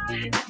Yeah.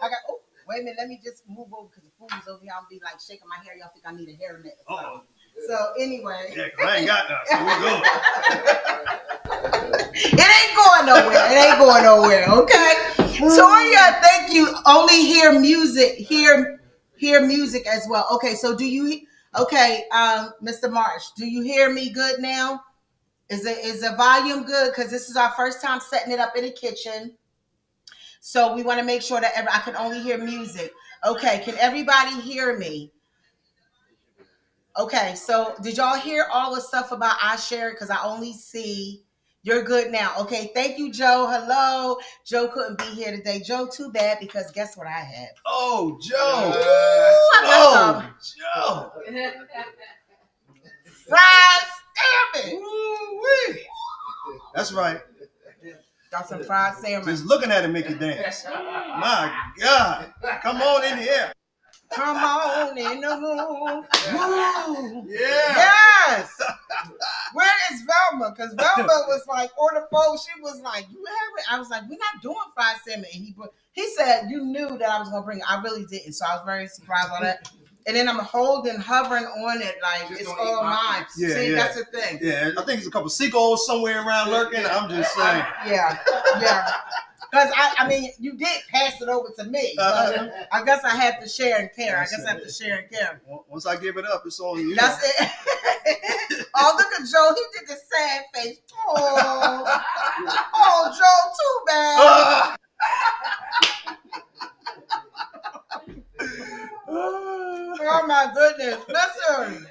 I got. Oh, wait a minute. Let me just move over because the food is over here. I'll be like shaking my hair. Y'all think I need a hairnet? So anyway. Yeah, cause I ain't got none. So we go. It ain't going nowhere. It ain't going nowhere. Okay. Toya, thank you. Only hear music. Hear music as well. Okay. So do you? Okay, Mr. Marsh, do you hear me good now? Is the volume good? Because this is our first time setting it up in the kitchen. So we want to make sure that I can only hear music. Okay, can everybody hear me? Okay, so did y'all hear all the stuff about I share? Because I only see you're good now. Okay, thank you, Joe. Hello. Joe couldn't be here today. Joe, too bad because guess what I had? Oh, Joe. Joe. Fried salmon. Woo-wee. That's right. Got some fried salmon. Just looking at it make you dance. My God. Come on in here. Come on in the room. Woo. Yeah. Yes. Where is Velma? Because Velma was like on the phone. She was like, "You have it?" I was like, "We're not doing fried salmon." And he said, "You knew that I was gonna bring it." I really didn't, so I was very surprised on that. And then I'm hovering on it like just it's all mine. Yeah, see, yeah. That's the thing. Yeah, I think there's a couple seagulls somewhere around lurking. I'm just saying. Yeah. Because I mean, you did pass it over to me. But I guess I have to share and care. Once I give it up, it's on you. That's it. Oh, look at Joe. He did the sad face. Oh, Joe, too bad. Oh my goodness. Listen.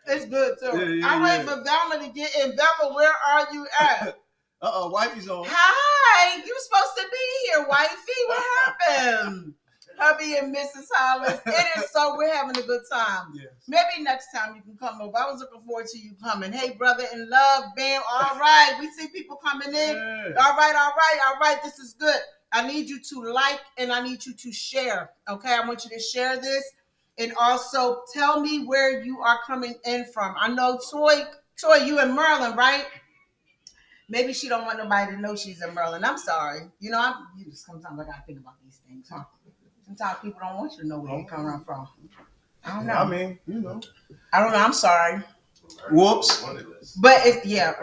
It's good too. Yeah, I'm waiting for Velma to get in. Velma, where are you at? Wifey's on. Hi, you supposed to be here, wifey. What happened? Hubby and Mrs. Hollis. It is so we're having a good time. Yes. Maybe next time you can come over. I was looking forward to you coming. Hey, brother in love, bam. All right. We see people coming in. Yeah. All right. This is good. I need you to like and I need you to share. Okay. I want you to share this. And also tell me where you are coming in from. I know Toy, you in Maryland, right? Maybe she don't want nobody to know she's in Maryland. I'm sorry. You know, sometimes I gotta think about these things, huh? Sometimes people don't want you to know where you're coming from. I don't know. I mean, you know. I don't know. I'm sorry. Whoops. But I doubt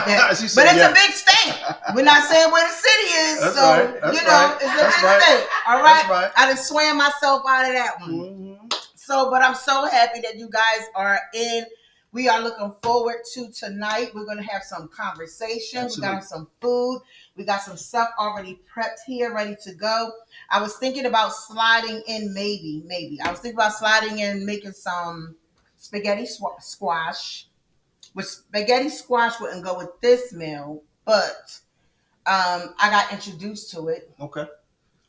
that. But it's a big state. We're not saying where the city is. That's so, right. That's right. It's a big state. All right? That's right. I done swam myself out of that one. Mm-hmm. So, but I'm so happy that you guys are in. We are looking forward to tonight. We're going to have some conversation. Absolutely. We got some food. We got some stuff already prepped here, ready to go. I was thinking about sliding in maybe. I was thinking about sliding in, making some spaghetti squash. Which spaghetti squash wouldn't go with this meal, but I got introduced to it. Okay.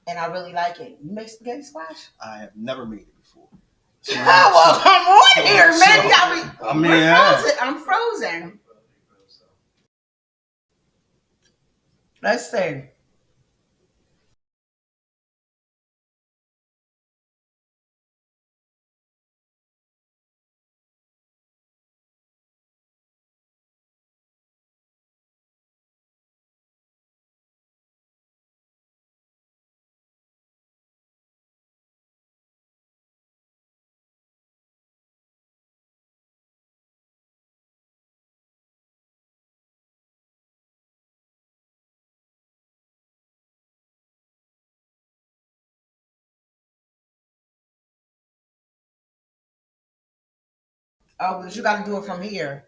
And I really like it. You make spaghetti squash? I have never made it before. So, well, come on here, man. I'm frozen. Let's see. Oh, but you got to do it from here.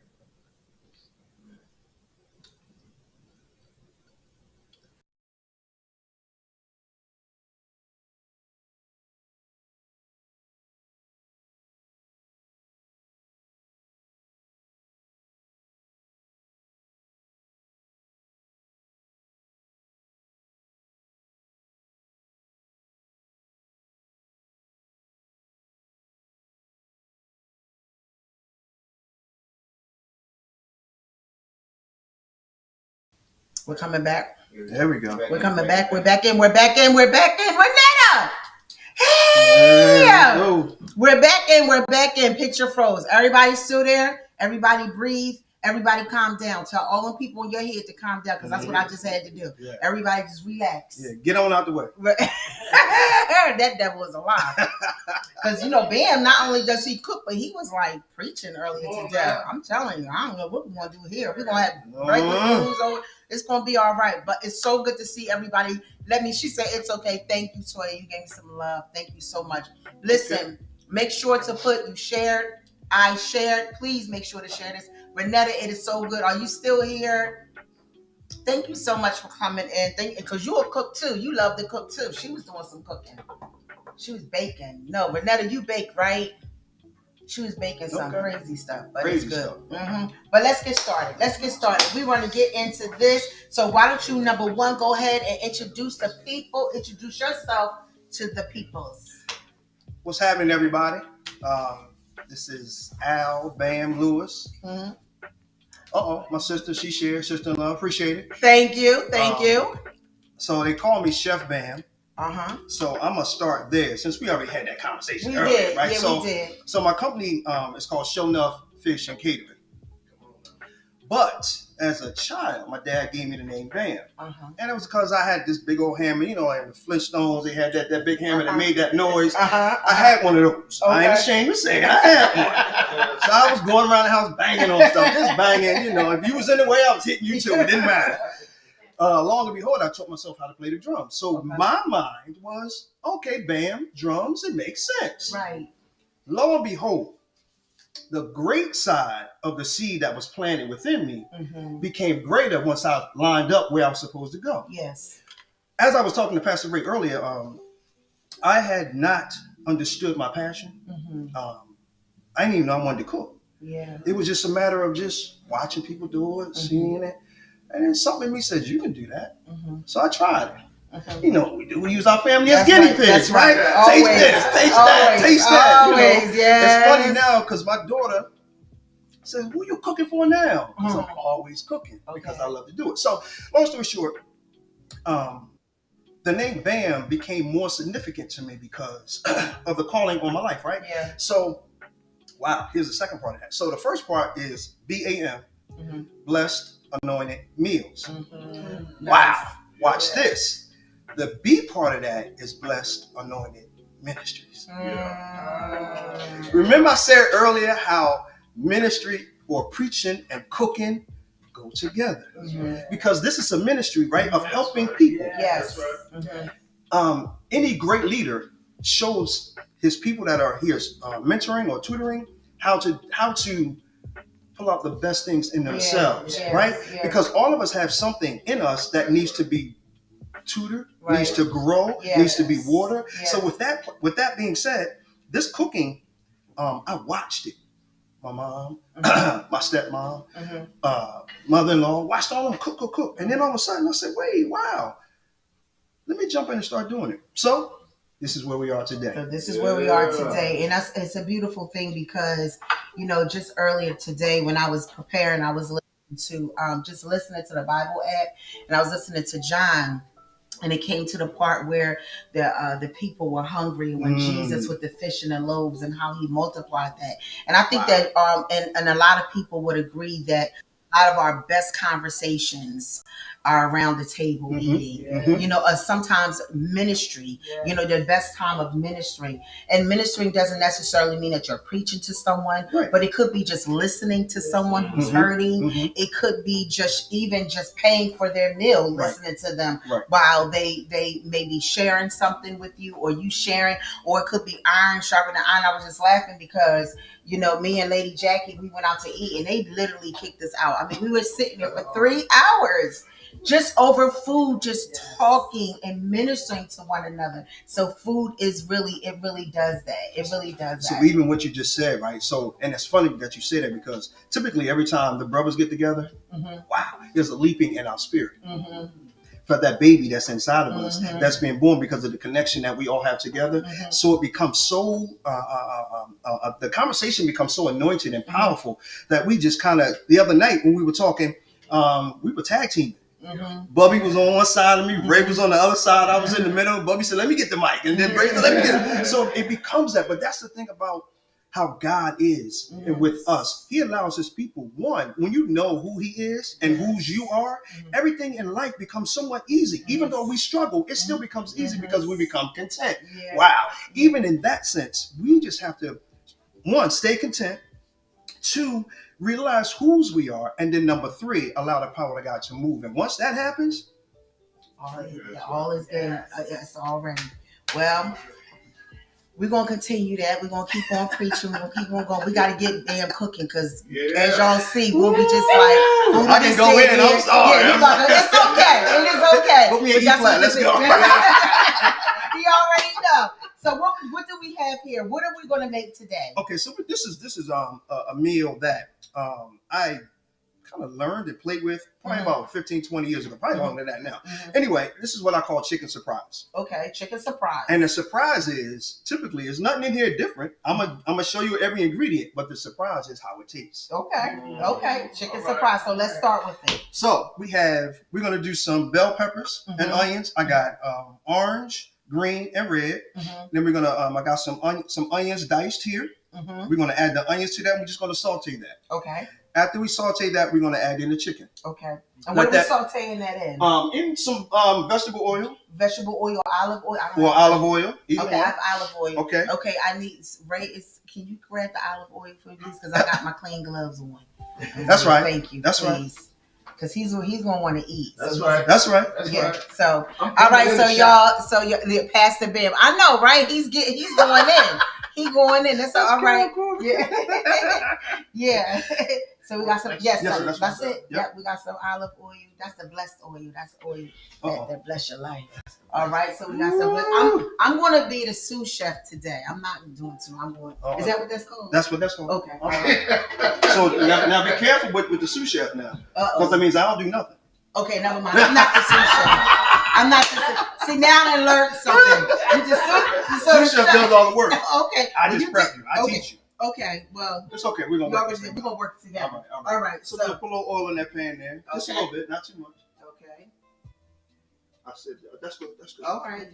We're coming back. There we go. We're coming back. We're back in. Renetta! Hey! We're back in. Picture froze. Everybody still there? Everybody breathe. Everybody calm down. Tell all the people in your head to calm down, because that's what I just had to do. Yeah. Everybody just relax. Yeah, get on out the way. That devil is alive. Because, Bam, not only does he cook, but he was like preaching earlier today. I'm telling you, I don't know what we're going to do here. We're going to have regular news over. It's going to be all right. But it's so good to see everybody. She said, it's okay. Thank you, Toya. You gave me some love. Thank you so much. Listen, make sure to put you shared. I shared. Please make sure to share this. Renetta, it is so good. Are you still here? Thank you so much for coming in. Because you're a cook too. You love to cook too. She was doing some cooking. She was baking. No, Renetta, you bake, right? She was baking some crazy stuff, but crazy it's good. But let's get started. We want to get into this. So why don't you, number one, go ahead and introduce the people. Introduce yourself to the peoples. What's happening, everybody? This is Al Bam Lewis. My sister, she shares, sister-in-law, appreciate it. Thank you. So they call me Chef Bam. So I'm gonna start there since we already had that conversation earlier, right? Yeah, we did. So my company is called Show-Nuff Fish and Catering. But as a child, my dad gave me the name Bam, and it was because I had this big old hammer. In the Flintstones, they had that big hammer that made that noise. I had one of those. I ain't ashamed to say it. I had one. So I was going around the house banging on stuff, just banging. If you was in the way, I was hitting you too. It didn't matter. Long and behold, I taught myself how to play the drums. So my mind was, okay, Bam, drums, it makes sense. Right. Lo and behold, the great side of the seed that was planted within me became greater once I lined up where I was supposed to go. Yes. As I was talking to Pastor Ray earlier, I had not understood my passion. I didn't even know I wanted to cook. Yeah. It was just a matter of just watching people do it, seeing it. And then something in me said, you can do that. So I tried it. You know what we do. We use our family as guinea pigs, right? Taste this, taste that. Always, It's funny now because my daughter says, who you cooking for now? Because I'm always cooking because I love to do it. So long story short, the name Bam became more significant to me because of the calling on my life, right? Yeah. So, wow, here's the second part of that. So the first part is BAM, blessed, anointed meals. Wow. Watch this. The B part of that is blessed, anointed ministries. Remember I said earlier how ministry or preaching and cooking go together. Because this is a ministry, right, of helping people. Yes. Any great leader shows his people that are here mentoring or tutoring how to pull out the best things in themselves, right? Because all of us have something in us that needs to be tutored, needs to grow, needs to be watered. So with that being said, this cooking, I watched it. My mom, my stepmom, mother-in-law, watched all of them cook. And then all of a sudden I said, wait, wow, let me jump in and start doing it. So this is where we are today. And it's a beautiful thing because, just earlier today when I was preparing, I was listening to the Bible app, and I was listening to John. And it came to the part where the people were hungry when Jesus with the fish and the loaves and how he multiplied that. And I think that and a lot of people would agree that a lot of our best conversations are around the table eating. Sometimes ministry, the best time of ministry. And ministering doesn't necessarily mean that you're preaching to someone, but it could be just listening to someone who's hurting. It could be just paying for their meal, listening to them while they may be sharing something with you, or you sharing, or it could be iron sharpening iron. I was just laughing because me and Lady Jackie, we went out to eat and they literally kicked us out. I mean, we were sitting there for 3 hours just over food, just talking and ministering to one another. So food it really does that. It really does that. So even what you just said, right? So, and it's funny that you say that because typically every time the brothers get together, wow, there's a leaping in our spirit. For that baby that's inside of us, that's being born because of the connection that we all have together. So it becomes so, the conversation becomes so anointed and powerful that we just kind of, the other night when we were talking, we were tag teaming. Bubby was on one side of me, Ray was on the other side, I was in the middle. Bubby said, let me get the mic. And then Ray said, let me get it. So it becomes that. But that's the thing about how God is with us. He allows his people, one, when you know who he is and whose you are, everything in life becomes somewhat easy. Even though we struggle, it still becomes easy because we become content. Wow. Even in that sense, we just have to, one, stay content. Two, realize whose we are. And then number three, allow the power of God to move. And once that happens, all is good. Yes, already. Well, we're going to continue that. We're going to keep on preaching. We're going to keep on going. We got to get damn cooking because, as y'all see, we'll be just like, I can go in. I'm sorry. Yeah, it's okay. It is okay. Put me in E-flat. Let's go. You already know. So what do we have here? What are we going to make today? Okay, so this is a meal that I kind of learned and played with probably about 15, 20 years ago. Probably longer than that now. Anyway, this is what I call chicken surprise. Okay, chicken surprise. And the surprise is typically there's nothing in here different. I'm gonna show you every ingredient, but the surprise is how it tastes. Okay, chicken surprise. So let's start with it. So we're gonna do some bell peppers and onions. I got orange, green, and red. Then we're gonna I got some onions diced here. We're gonna add the onions to that. We're just gonna saute that. Okay. After we saute that, we're gonna add in the chicken. Okay. And what are we sauteing that in? In some vegetable oil. Vegetable oil, olive oil. Or olive oil. Okay, I have olive oil. Okay. Okay, I need can you grab the olive oil for me, because I got my clean gloves on. That's right. Thank you. That's please. Right. Because he's gonna want to eat. That's right. That's right. Yeah. So all right. So y'all. So Pastor Bam. I know, right? He's going in. He going in. That's all right. Yeah. Yeah. So we got some. Yes. That's it. Yeah. We got some olive oil. That's the blessed oil. That's the oil that bless your life. All right. So we got some. I'm going to be the sous chef today. I'm not doing too. I'm going. Is that what that's called? That's what that's called. Okay. So now be careful with the sous chef now, because that means I don't do nothing. Okay, never mind. I'm not the sous chef. I'm not the see, now I learned something. You just sous chef does all the work. Okay. I just prep you. I teach you. Okay, well, it's okay. We're gonna work together. All right. So just put a little oil in that pan there, just a little bit, not too much. Okay. I said that's good. All right.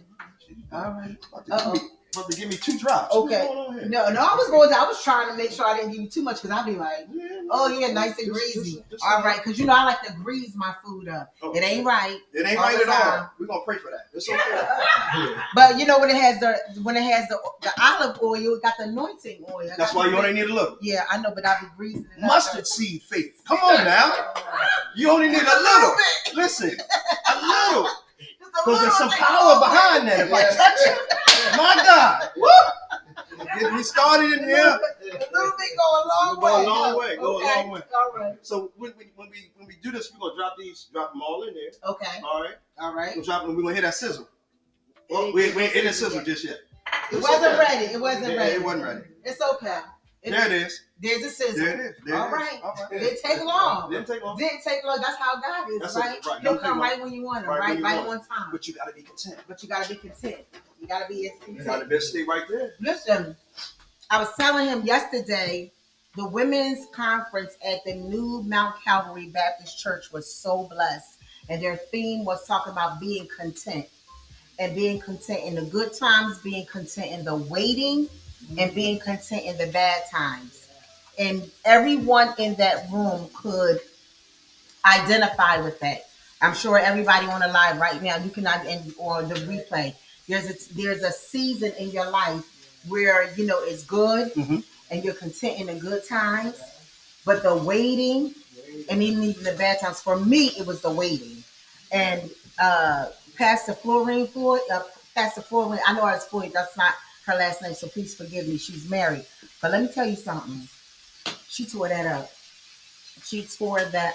About to give me 2 drops. Okay. No, I was trying to make sure I didn't give you too because I'd be like, nice and greasy. All right, because I like to grease my food up. Okay. It ain't right. It ain't right at all. We're gonna pray for that. It's okay. But when it has the olive oil, it got the anointing oil. That's why you only need a little. Yeah, I know, but I be greasing it Mustard seed faith. Come on now. You only need a little. Listen, a little. Because there's some power behind that. If I touch it, my God. Woo! Get me started in here. A little bit go a long way. Go a long way. All right. So when we do this, we're gonna drop them all in there. Okay. All right. We're gonna hit that sizzle. Well, we ain't in the sizzle just yet. It wasn't ready. It wasn't ready. It's okay. There it is. There's a sizzle. There it is. All right. Didn't take long. Didn't take long. That's how God is, right? He'll come right when you want him, right on time. But you gotta be content. You gotta be content. You gotta be stay right there. Listen, I was telling him yesterday, the women's conference at the new Mount Calvary Baptist Church was so blessed, and their theme was talking about being content. And being content in the good times, being content in the waiting, and being content in the bad times. And everyone in that room could identify with that. I'm sure everybody on the live right now, you cannot, or the replay, there's a season in your life where, it's good and you're content in the good times, but the waiting and even the bad times, for me, it was the waiting. And Pastor Florine, I know it's Floyd, that's not her last name, so please forgive me. She's married. But let me tell you something. She tore that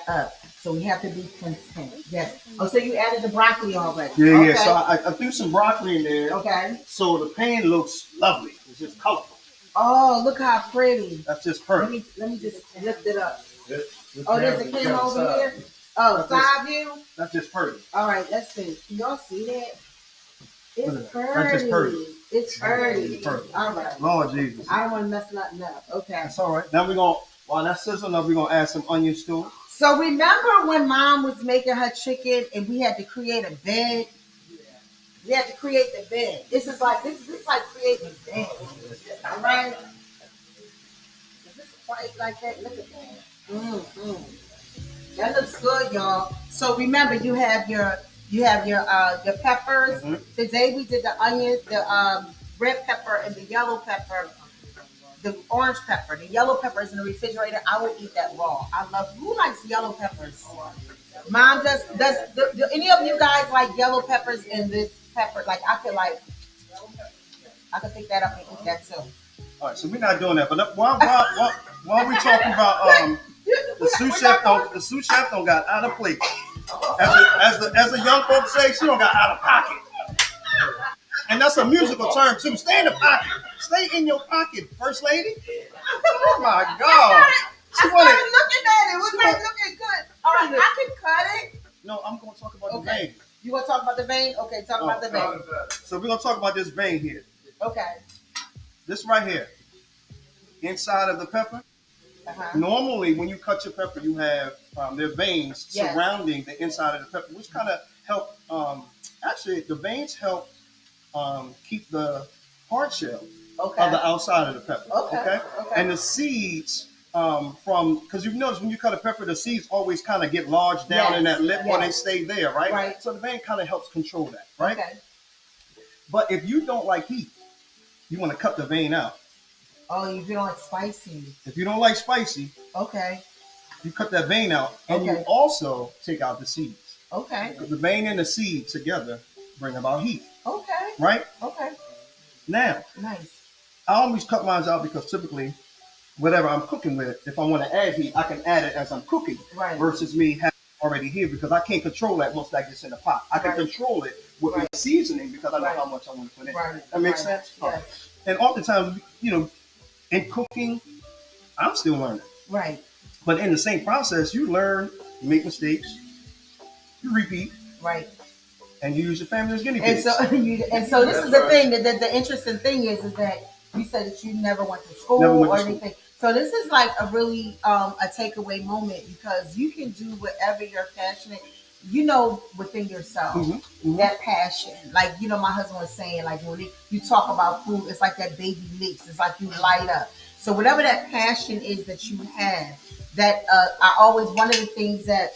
up. So we have to be content. Yes. Oh, so you added the broccoli already. Yeah, okay. So I threw some broccoli in there. Okay. So the pan looks lovely. It's just colorful. Oh, look how pretty. That's just perfect. Let me just lift it up. There's a camera over here. Oh, side view? That's just pretty. All right, let's see. Can y'all see that? It's pretty. That's just pretty. It's pretty. All right. Lord Jesus. I don't want to mess nothing up. Okay. That's all right. Now while that's sizzling up, we're going to add some onions to it. So remember when Mom was making her chicken and we had to create a bed? We had to create the bed. This is like creating a bed. All right? white like that. Look at that. That looks good, y'all. So remember, you have your peppers. Mhm. Today we did the onion, the red pepper, and the yellow pepper, the orange pepper. The yellow pepper is in the refrigerator. I will eat that raw. I love. Who likes yellow peppers? Mom does. Do any of you guys like yellow peppers in this pepper? Like I feel like I could pick that up and eat that too. All right, so we're not doing that. But while we talking about the sous chef don't got out of plate. As the young folks say, she don't got out of pocket. And that's a musical term too. Stay in the pocket. Stay in your pocket, first lady. Oh my God. I started looking at it. Was that looking good? All right, I can cut it. No, I'm going to talk about the vein. You want to talk about the vein? Okay, talk about the vein. So we're going to talk about this vein here. Okay. This right here, inside of the pepper. Normally, when you cut your pepper, you have their veins surrounding the inside of the pepper, which kind of help. Actually, the veins help keep the hard shell of the outside of the pepper. Okay. And the seeds from, because you've noticed when you cut a pepper, the seeds always kind of get lodged down in that lip, or they stay there, right? So the vein kind of helps control that, right? Okay. But if you don't like heat, you want to cut the vein out. Oh, you don't like spicy. If you don't like spicy, you cut that vein out, and you also take out the seeds. Okay. The vein and the seed together bring about heat. Okay. Right? Okay. Now, nice. I always cut mine out because typically, whatever I'm cooking with, if I want to add heat, I can add it as I'm cooking. Right. Versus me having it already here, because I can't control that once that gets in the pot. I can control it with my seasoning because I know how much I want to put in. Right. That makes sense? Yes. And oftentimes, in cooking, I'm still learning. Right. But in the same process, you learn, you make mistakes, you repeat. Right. And you use your family as guinea pigs. And so this is the thing, that the interesting thing is that you said that you never went to school or anything. So this is like a really a takeaway moment, because you can do whatever you're passionate, within yourself, that passion. Like, my husband was saying, like, when you talk about food, it's like that baby leaks. It's like you light up. So whatever that passion is that you have, that one of the things that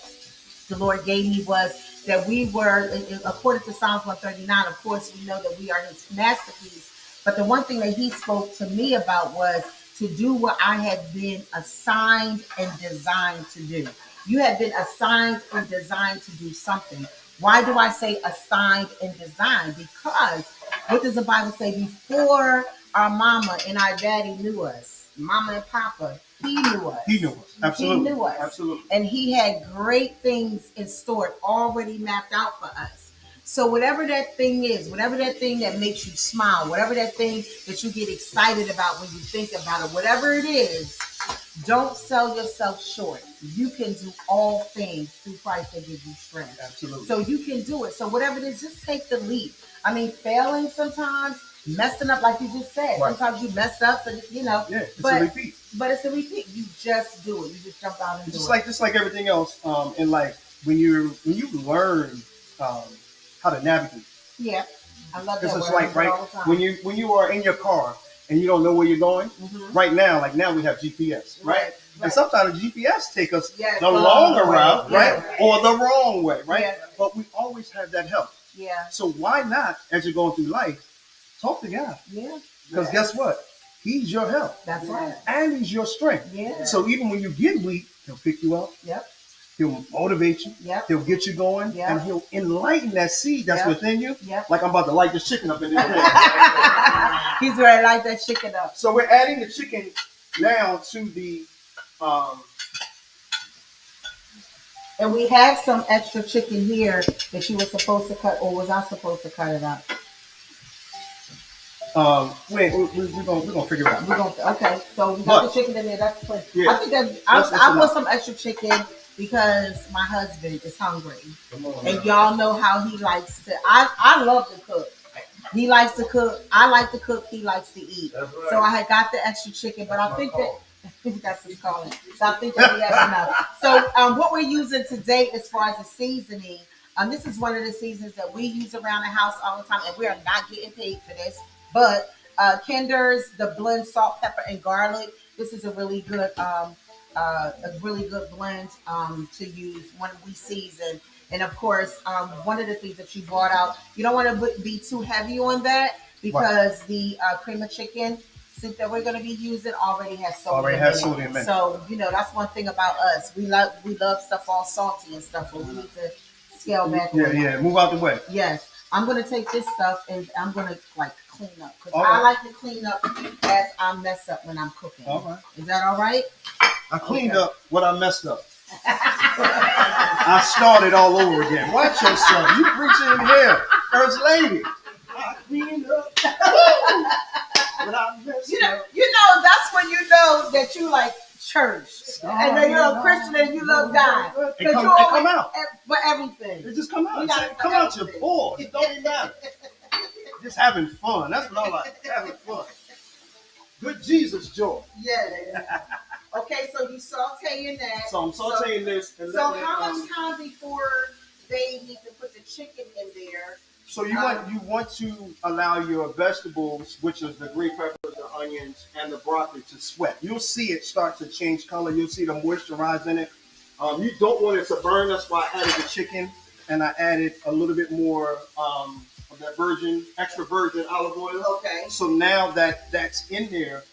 the Lord gave me was that we were, according to Psalms 139, of course, we know that we are his masterpiece. But the one thing that he spoke to me about was to do what I had been assigned and designed to do. You have been assigned and designed to do something. Why do I say assigned and designed? Because what does the Bible say? Before our mama and our daddy knew us, mama and papa, he knew us. He knew us. Absolutely. He knew us. Absolutely. And he had great things in store already mapped out for us. So whatever that thing is, whatever that thing that makes you smile, whatever that thing that you get excited about when you think about it, whatever it is, don't sell yourself short. You can do all things through Christ that gives you strength. Absolutely. So you can do it. So whatever it is, just take the leap. I mean, failing sometimes, messing up, like you just said. Right. Sometimes you mess up, so Yeah, it's a repeat. But it's a repeat. You just do it. You just jump out and do it. Just like everything else in life, when you learn how to navigate. Yeah, I love that. It's like, right, when you are in your car and you don't know where you're going, right now, like now we have GPS, right? And sometimes GPS take us the longer route, right? Or the wrong way, right? Yeah. But we always have that help. Yeah. So why not, as you're going through life, talk to God? Yeah. Because guess what? He's your help. That's right. And he's your strength. Yeah. So even when you get weak, he'll pick you up. Yep. He'll motivate you. Yep. He'll get you going. Yep. And he'll enlighten that seed that's within you. Yep. Like I'm about to light this chicken up in this room. He's ready to light that chicken up. So we're adding the chicken now to the and we have some extra chicken here that you were supposed to cut, or was I supposed to cut it up? We're gonna figure it out. Okay, so we got the chicken in there. That's plenty. Yeah, I think that I put some extra chicken because my husband is hungry, and y'all know how he likes to. I love to cook. He likes to cook. I like to cook. He likes to eat. Right. So I had got the extra chicken, but I think that that's his calling. So I think that we have enough. So what we're using today, as far as the seasoning, this is one of the seasonings that we use around the house all the time, and we are not getting paid for this. But Kinder's, the blend salt, pepper, and garlic. this is a really good blend to use when we season. And of course, one of the things that you brought out, you don't want to be too heavy on that because the cream of chicken soup that we're going to be using already has sodium in it. So that's one thing about us. We love stuff all salty and stuff, but we need to scale back. Yeah. Move out the way. Yes. I'm gonna take this stuff and I'm gonna like clean up because I like to clean up as I mess up when I'm cooking. All right. Is that all right? I cleaned up what I messed up. I started all over again. Watch yourself. You preaching in here, First Lady. I cleaned up what I messed up. That's when you know that you like church and then you're a Christian and you love God. It come out. For everything. It just come out. Come out your pores. It don't even matter. Just having fun. That's what I like. Having fun. Good Jesus joy. Yeah. Okay, so you sauteing that. So I'm sauteing this. And so how much time before they need to put the chicken in there? So you want to allow your vegetables, which is the green peppers, the onions, and the broccoli, to sweat. You'll see it start to change color. You'll see the moisture rise in it. You don't want it to burn. That's why I added the chicken, and I added a little bit more of that extra virgin olive oil. Okay. So now that's in there,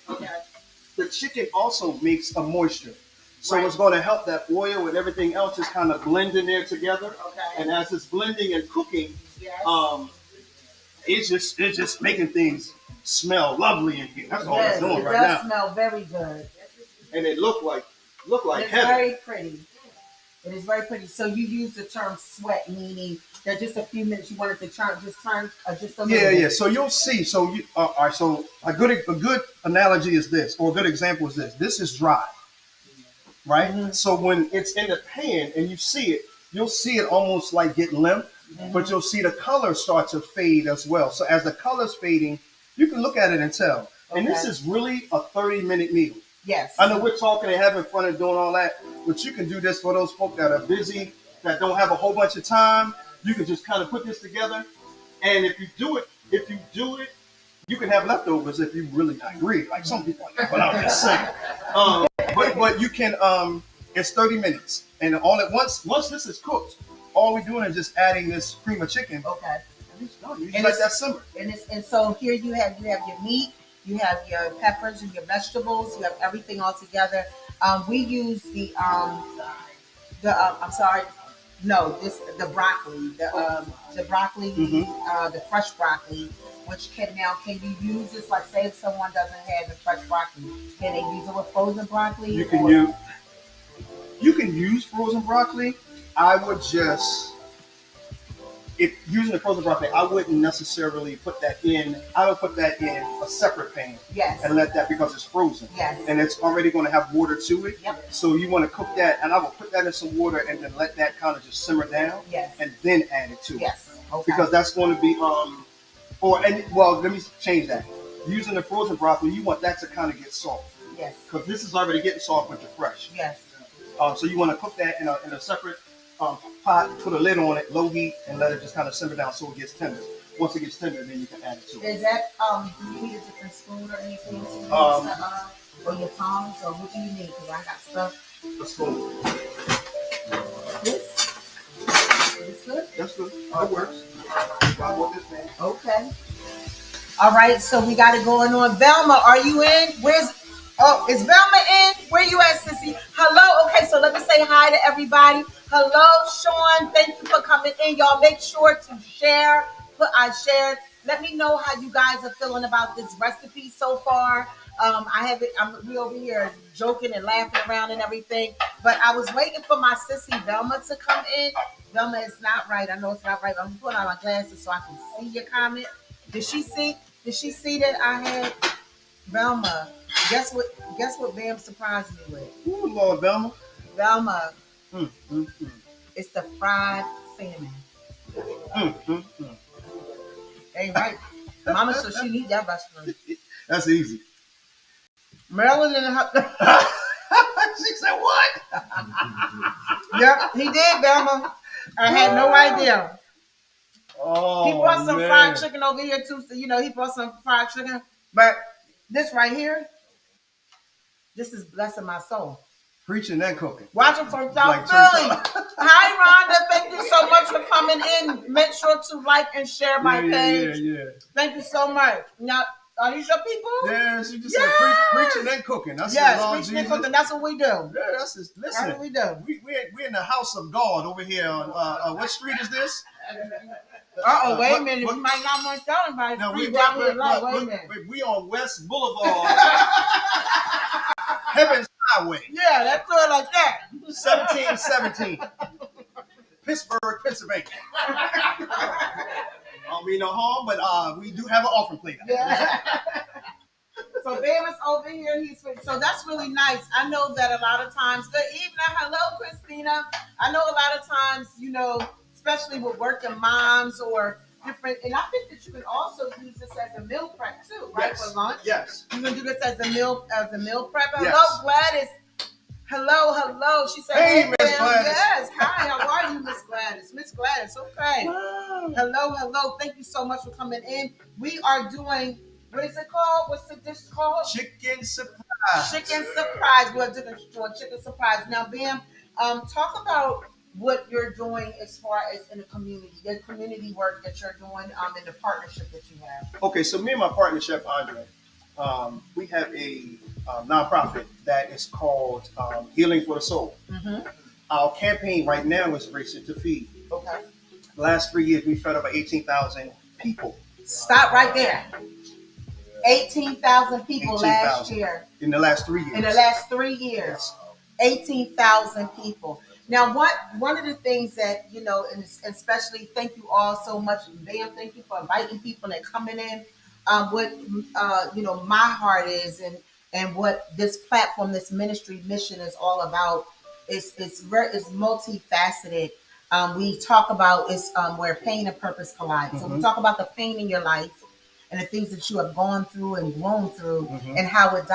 the chicken also makes a moisture. So it's going to help that oil and everything else just kind of blend in there together. Okay. And as it's blending and cooking, it's just making things smell lovely in here. That's all it's doing right now. It does smell very good. And it look like it's heaven. Very pretty. It is very pretty. So you use the term sweat, meaning that just a few minutes you want it to turn just a little bit. Yeah. So you'll see. So you all right. So a good analogy is this, or a good example is this. This is dry, right? Mm-hmm. So when it's in the pan and you see it, you'll see it almost like get limp, but you'll see the color start to fade as well. So as the color's fading, you can look at it and tell. Okay. And this is really a 30-minute meal. Yes. I know we're talking and having fun and doing all that, but you can do this for those folk that are busy, that don't have a whole bunch of time. You can just kind of put this together, and if you do it, you can have leftovers if you really agree. Like some people, but I'm just saying. But you can. It's 30 minutes, and all at once this is cooked, all we're doing is just adding this cream of chicken. Okay. And it's done. You just let that simmer. And so here you have your meat. You have your peppers and your vegetables. You have everything all together. We use the broccoli, the broccoli, the fresh broccoli, which can you use this, like say if someone doesn't have the fresh broccoli, can they use it with frozen broccoli? You can use frozen broccoli. I would just, if using the frozen broccoli, I wouldn't necessarily put that in. I would put that in a separate pan. Yes. And let that, because it's frozen. Yes. And it's already going to have water to it. Yep. So you want to cook that, and I will put that in some water and then let that kind of just simmer down. Yes. And then add it to it. Yes. Okay. Because that's going to be let me change that. Using the frozen broccoli, you want that to kind of get soft. Yes. Because this is already getting soft with the fresh. Yes. So you want to cook that in a separate pot, put a lid on it, low heat, and let it just kind of simmer down so it gets tender. Once it gets tender, then you can add it to it. Is that, do you need a different spoon or anything to use or your tongs, or what do you need? Because I got stuff. A spoon. This good? That's good. That works. I want this thing. Okay. All right, so we got it going on. Velma, are you in? Is Velma in? Where you at, sissy? Hello. Okay, so let me say hi to everybody. Hello, Sean. Thank you for coming in. Y'all make sure to share. I shared. Let me know how you guys are feeling about this recipe so far. We over here joking and laughing around and everything. But I was waiting for my sissy Velma to come in. Velma, it's not right. I know it's not right. I'm putting on my glasses so I can see your comment. Did she see that I had Velma? Guess what Bam surprised me with? Ooh, Lord, Velma. Velma. It's the fried salmon. Ain't right. Mama said she need that restaurant. That's easy. Maryland and she said what? Yeah, he did, Velma. I had no idea. Oh, he brought some fried chicken over here too. So, he brought some fried chicken. But this right here, This is blessing my soul. Preaching and cooking. Watching from South Philly. Hi, Rhonda. Thank you so much for coming in. Make sure to like and share my page. Yeah. Thank you so much. Now, are these your people? Yeah, she just said preaching and cooking. That's preaching and cooking. That's what we do. Yeah, listen. That's what we do. We're in the house of God over here on what street is this? Wait a minute. We might not want to tell anybody. No, wait a minute. We on West Boulevard. Heaven's Highway. Yeah, that's good like that. 1717. Pittsburgh, Pennsylvania. Don't mean no harm, but we do have an offering plate. Yeah. So Bam is over here. So that's really nice. I know that a lot of times. Good evening. Hello, Christina. I know a lot of times, especially with working moms or different, and I think that you can also use this as a meal prep too, right? Yes. For lunch. Yes. You can do this as a meal prep. Hello, yes. Gladys. Hello. She said, "Hey, Miss Gladys." Yes. Hi. How are you, Miss Gladys? Miss Gladys. Okay. Wow. Hello. Thank you so much for coming in. We are doing. What is it called? What's the dish called? Chicken surprise. Chicken surprise. We're doing chicken surprise. Now, Bam, talk about what you're doing as far as in the community work that you're doing, and the partnership that you have. Okay, so me and my partner, Chef Andre, we have a nonprofit that is called Healing for the Soul. Mm-hmm. Our campaign right now is Racing to Feed. Okay. The last 3 years, we fed over 18,000 people. Stop right there. 18,000 people last year. In the last 3 years. In the last 3 years. 18,000 people. Now, one of the things that, and especially thank you all so much, Bam, thank you for inviting people and coming in. What, my heart is and what this platform, this ministry mission is all about is multifaceted. We talk about where pain and purpose collide. Mm-hmm. So we talk about the pain in your life and the things that you have gone through and grown through, mm-hmm. and how it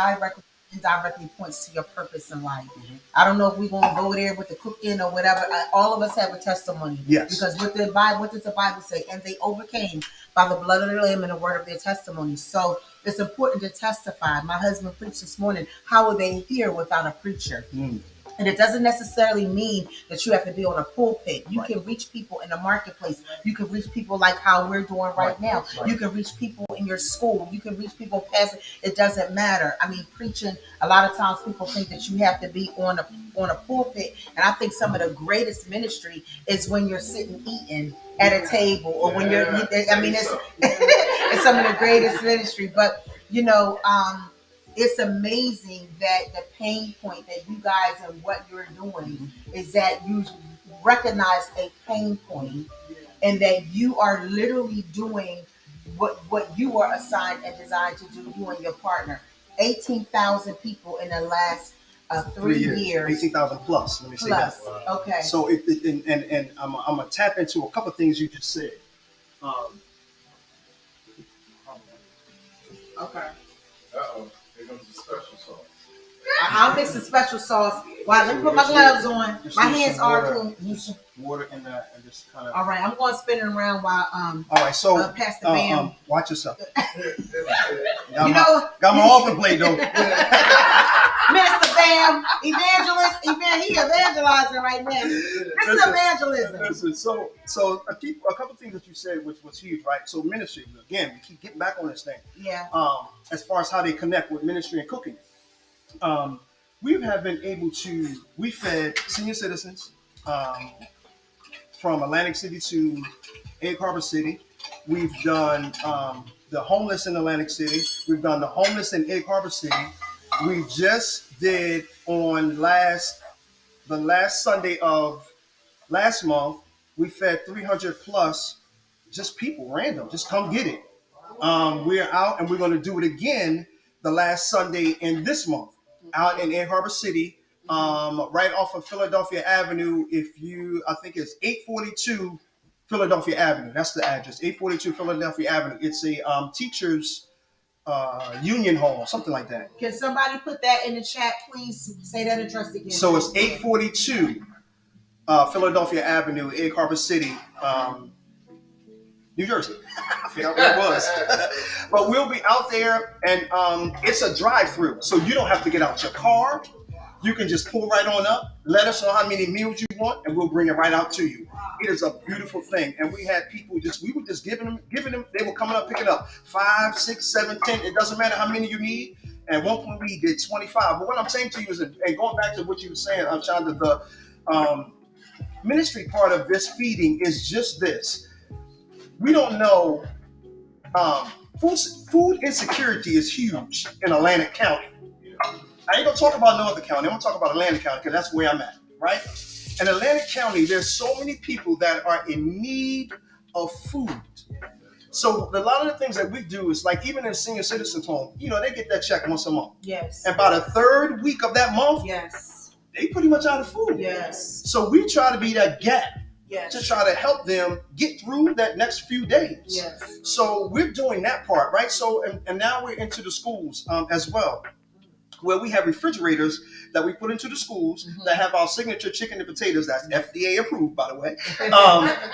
indirectly points to your purpose in life. Mm-hmm. I don't know if we're going to go there with the cooking or whatever. All of us have a testimony. Yes. Because what does the Bible say? And they overcame by the blood of the Lamb and the word of their testimony. So it's important to testify. My husband preached this morning. How will they hear without a preacher? Mm. And it doesn't necessarily mean that you have to be on a pulpit. You can reach people in the marketplace. You can reach people like how we're doing right now. You can reach people in your school. You can reach people past. It doesn't matter. I mean, preaching, a lot of times people think that you have to be on a pulpit. And I think some of the greatest ministry is when you're sitting eating at a table, or when you're, I mean, it's some of the greatest ministry. But, it's amazing that the pain point that you guys and what you're doing is that you recognize a pain point, and that you are literally doing what you were assigned and designed to do, you and your partner. 18,000 people in the last 3 years. 18,000 plus. Let me say that. Okay. So and I'm gonna tap into a couple of things you just said. Okay. Uh-oh. Here comes the special sauce. I'll mix the special sauce. Wow, let me put my gloves on. My hands are clean. Water in that and just kind of. All right, I'm going to spin it around while All right, so Pastor Bam. Watch yourself. Got my offering plate though. Minister Bam, evangelist, he evangelizing right now. This is evangelism. Listen, so a couple things that you said, which was huge, right? So ministry, again, we keep getting back on this thing. Yeah. As far as how they connect with ministry and cooking, we have been able to. We fed senior citizens from Atlantic City to Egg Harbor City. We've done the homeless in Atlantic City. We've done the homeless in Egg Harbor City. We just did on the last Sunday of last month, we fed 300 plus just people, random, just come get it. We're out and we're going to do it again the last Sunday in this month out in Egg Harbor City, right off of Philadelphia Avenue. I think it's 842 Philadelphia Avenue. That's the address, 842 Philadelphia Avenue. It's a teachers union hall, something like that. Can somebody put that in the chat, please? Say that address again. So it's 842 Philadelphia Avenue, Egg Harbor City. New Jersey. I forgot where it was. But we'll be out there, and it's a drive-through, so you don't have to get out your car. You can just pull right on up, let us know how many meals you want, and we'll bring it right out to you. It is a beautiful thing. And we had people we were just giving them, they were coming up, picking up 5, 6, 7, 10. It doesn't matter how many you need. At one point we did 25. But what I'm saying to you is, and going back to what you were saying, Shonda, the ministry part of this feeding is just this. We don't know, food insecurity is huge in Atlantic County. I ain't gonna talk about no other county. I'm gonna talk about Atlantic County because that's where I'm at, right? In Atlantic County, there's so many people that are in need of food. So a lot of the things that we do is like, even in senior citizens home, they get that check once a month. Yes. And by the third week of that month, yes, they pretty much out of food. Yes. So we try to be that gap. Yes. To try to help them get through that next few days. Yes. So we're doing that part, right? So and now we're into the schools as well, where we have refrigerators that we put into the schools that have our signature chicken and potatoes. That's FDA approved, by the way.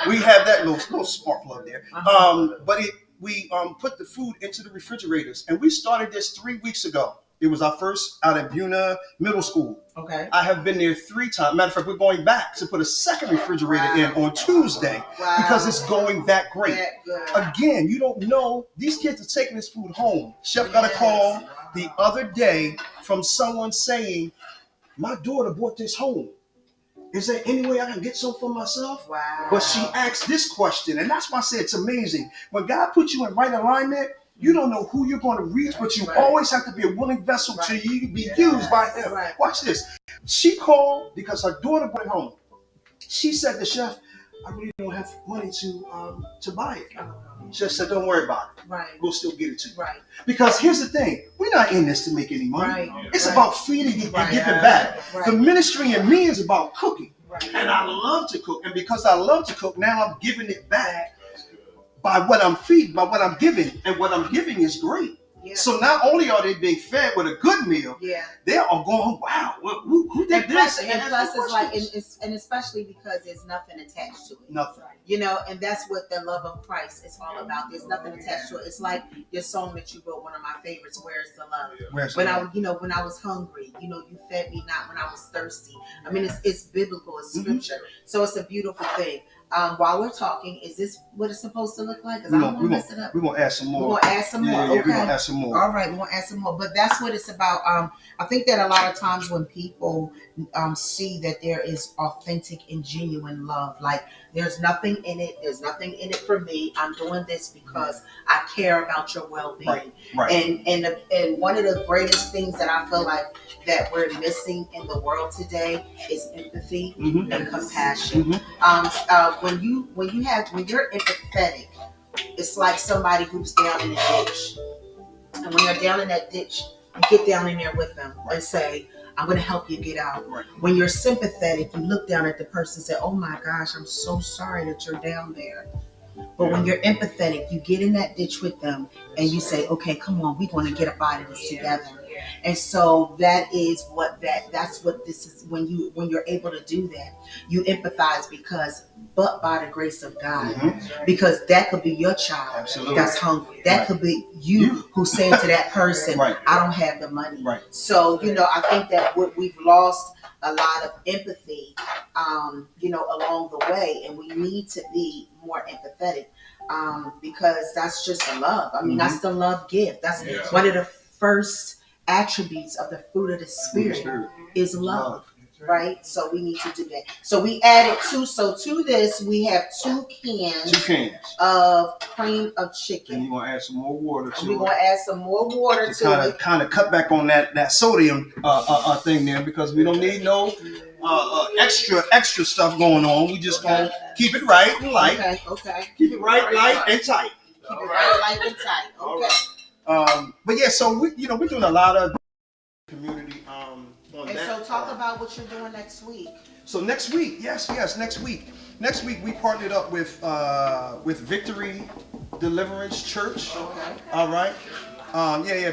We have that little spark plug there. But we put the food into the refrigerators, and we started this 3 weeks ago. It was our first out at Buna Middle School. Okay. I have been there 3 times. Matter of fact, we're going back to put a second refrigerator in on Tuesday because it's going that great. Again, you don't know. These kids are taking this food home. Chef got a call the other day from someone saying, my daughter brought this home. Is there any way I can get some for myself? Wow. But she asked this question, and that's why I say it's amazing. When God puts you in right alignment, you don't know who you're going to reach, but you always have to be a willing vessel to be used by him. Watch this. She called because her daughter went home. She said to Chef, I really don't have money to buy it. Chef said, don't worry about it. Right. We'll still get it to you. Right. Because here's the thing. We're not in this to make any money. Right. It's about feeding and giving back. Right. The ministry in me is about cooking. Right. And I love to cook. And because I love to cook, now I'm giving it back by what I'm feeding, by what I'm giving. And what I'm giving is great. Yeah. So not only are they being fed with a good meal, they are going, wow, who did this? And plus it's like, and especially because there's nothing attached to it. Nothing. And that's what the love of Christ is all about. There's nothing attached to it. It's like your song that you wrote, one of my favorites, Where's the Love? When I was hungry, you fed me not when I was thirsty. I mean, it's biblical, it's scripture. So it's a beautiful thing. While we're talking, is this what it's supposed to look like? Because I don't want to mess it up. We're going to add some more. We're going to add some more. Okay. We're going to add some more. All right, we're going to add some more. But that's what it's about. I think that a lot of times when people see that there is authentic and genuine love, like there's nothing in it. There's nothing in it for me. I'm doing this because I care about your well-being. Right. And one of the greatest things that I feel like that we're missing in the world today is empathy and compassion. When you're empathetic, it's like somebody who's down in a ditch. And when you're down in that ditch, you get down in there with them and say, I'm going to help you get out. Right. When you're sympathetic, you look down at the person and say, oh my gosh, I'm so sorry that you're down there. But when you're empathetic, you get in that ditch with them and you say, okay, come on, we're going to get up out of this together. And so that's what this is. When you're able to do that, you empathize but by the grace of God, because that could be your child that's hungry. That could be you who's saying to that person, I don't have the money. Right. So, I think that we've lost a lot of empathy, along the way, and we need to be more empathetic, because that's just a love. I mean, that's the love gift. That's one of the first attributes of the fruit of the Spirit is love. Right? So we need to do that. So we added 2. So to this, we have 2 cans of cream of chicken. And you're going to add some more water to it. We're going to add some more water to it. Kind of cut back on that sodium thing there, because we don't need no extra stuff going on. We just going to keep it right and light. Okay. Keep it right, light, and tight. Keep it right, light, and tight. Okay. But yeah, so we're doing a lot of community and so talk about what you're doing next week. So next week, yes, next week we partnered up with Victory Deliverance Church. Okay. All right.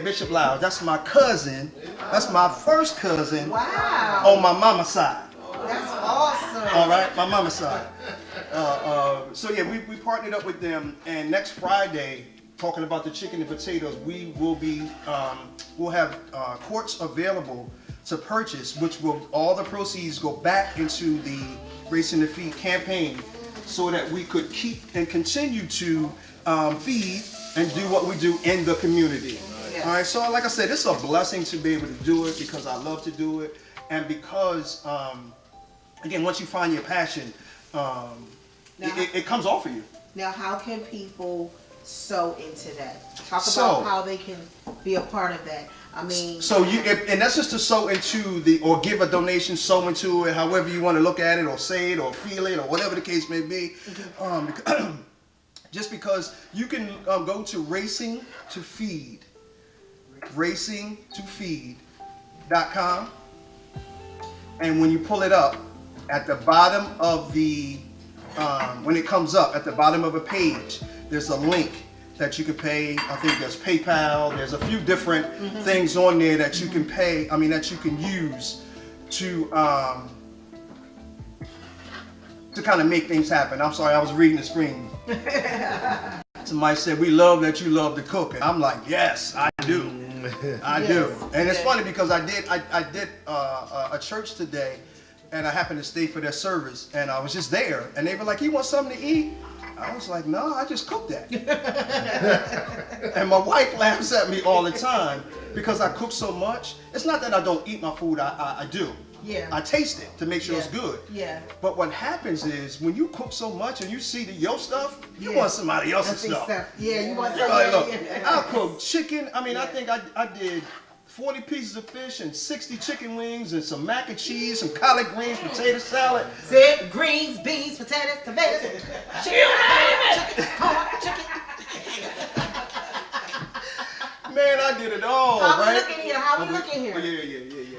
Bishop Loud. That's my cousin. That's my first cousin. Wow. On my mama's side. That's awesome. All right, my mama's side. So yeah, we partnered up with them, and next Friday, talking about the chicken and potatoes, we will be we'll have quarts available to purchase, which will all the proceeds go back into the Racing the Feed campaign, so that we could keep and continue to feed and do what we do in the community. Yes. All right. So like I said, it's a blessing to be able to do it because I love to do it, and because again, once you find your passion, it comes off of you. Now, how can people sew into that? Talk about how they can be a part of that. I mean, so and that's just to sew into or give a donation, sew into it, however you want to look at it, or say it, or feel it, or whatever the case may be. Just because you can go to Racing to Feed, racingtofeed.com, and when you pull it up, at the bottom of the when it comes up at the bottom of a page, there's a link that you can pay. I think there's PayPal. There's a few different things on there that you can pay. I mean, that you can use to kind of make things happen. I'm sorry, I was reading the screen. Somebody said, "We love that you love to cook," and I'm like, "Yes, I do, I do." And it's funny because I did a church today, and I happened to stay for their service, and I was just there, and they were like, "You want something to eat?" I was like, "No, I just cooked that." And my wife laughs at me all the time because I cook so much. It's not that I don't eat my food, I do. Yeah. I taste it to make sure it's good. Yeah. But what happens is when you cook so much and you see your stuff, you want somebody else's stuff. Yeah, you want somebody else. I'll cook chicken. I mean, I think I did 40 pieces of fish and 60 chicken wings and some mac and cheese, some collard greens, potato salad. Greens, beans, potatoes, tomatoes, chicken, corn, chicken. Man, I did it all, How right? How we looking here? Oh,